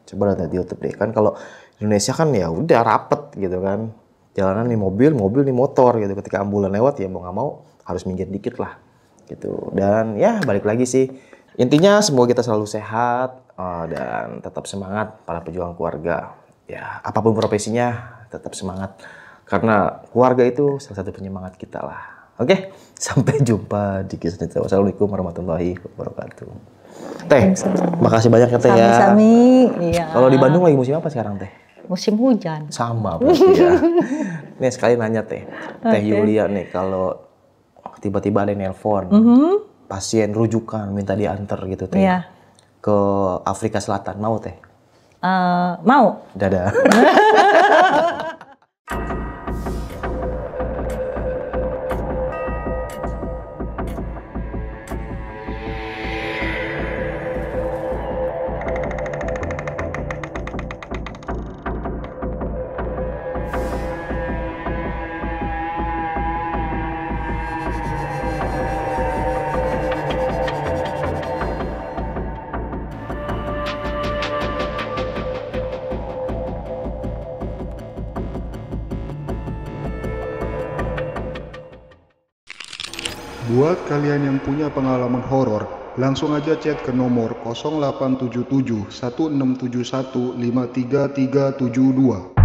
Coba lihat di YouTube deh kan. Kalau Indonesia kan ya udah rapet gitu kan, jalanan nih mobil nih motor gitu. Ketika ambulan lewat ya mau nggak mau harus minggir dikit lah gitu. Dan ya balik lagi sih, intinya semoga kita selalu sehat dan tetap semangat para pejuang keluarga. Ya, apapun profesinya tetap semangat. Karena keluarga itu salah satu penyemangat kita lah. Oke, sampai jumpa di kisah selanjutnya. Wassalamualaikum warahmatullahi wabarakatuh. Teh, makasih banyak ya Teh ya. Sami-sami. Iya. Kalau di Bandung lagi musim apa sekarang Teh? Musim hujan. Sama berarti ya. Nih sekali nanya Teh. Teh Yulia nih, kalau tiba-tiba ada yang nelpon, pasien rujukan minta diantar gitu Teh. Iya. Ke Afrika Selatan, mau Teh? Mau. Dadah. Buat kalian yang punya pengalaman horor, langsung aja chat ke nomor 0877 1671 53372.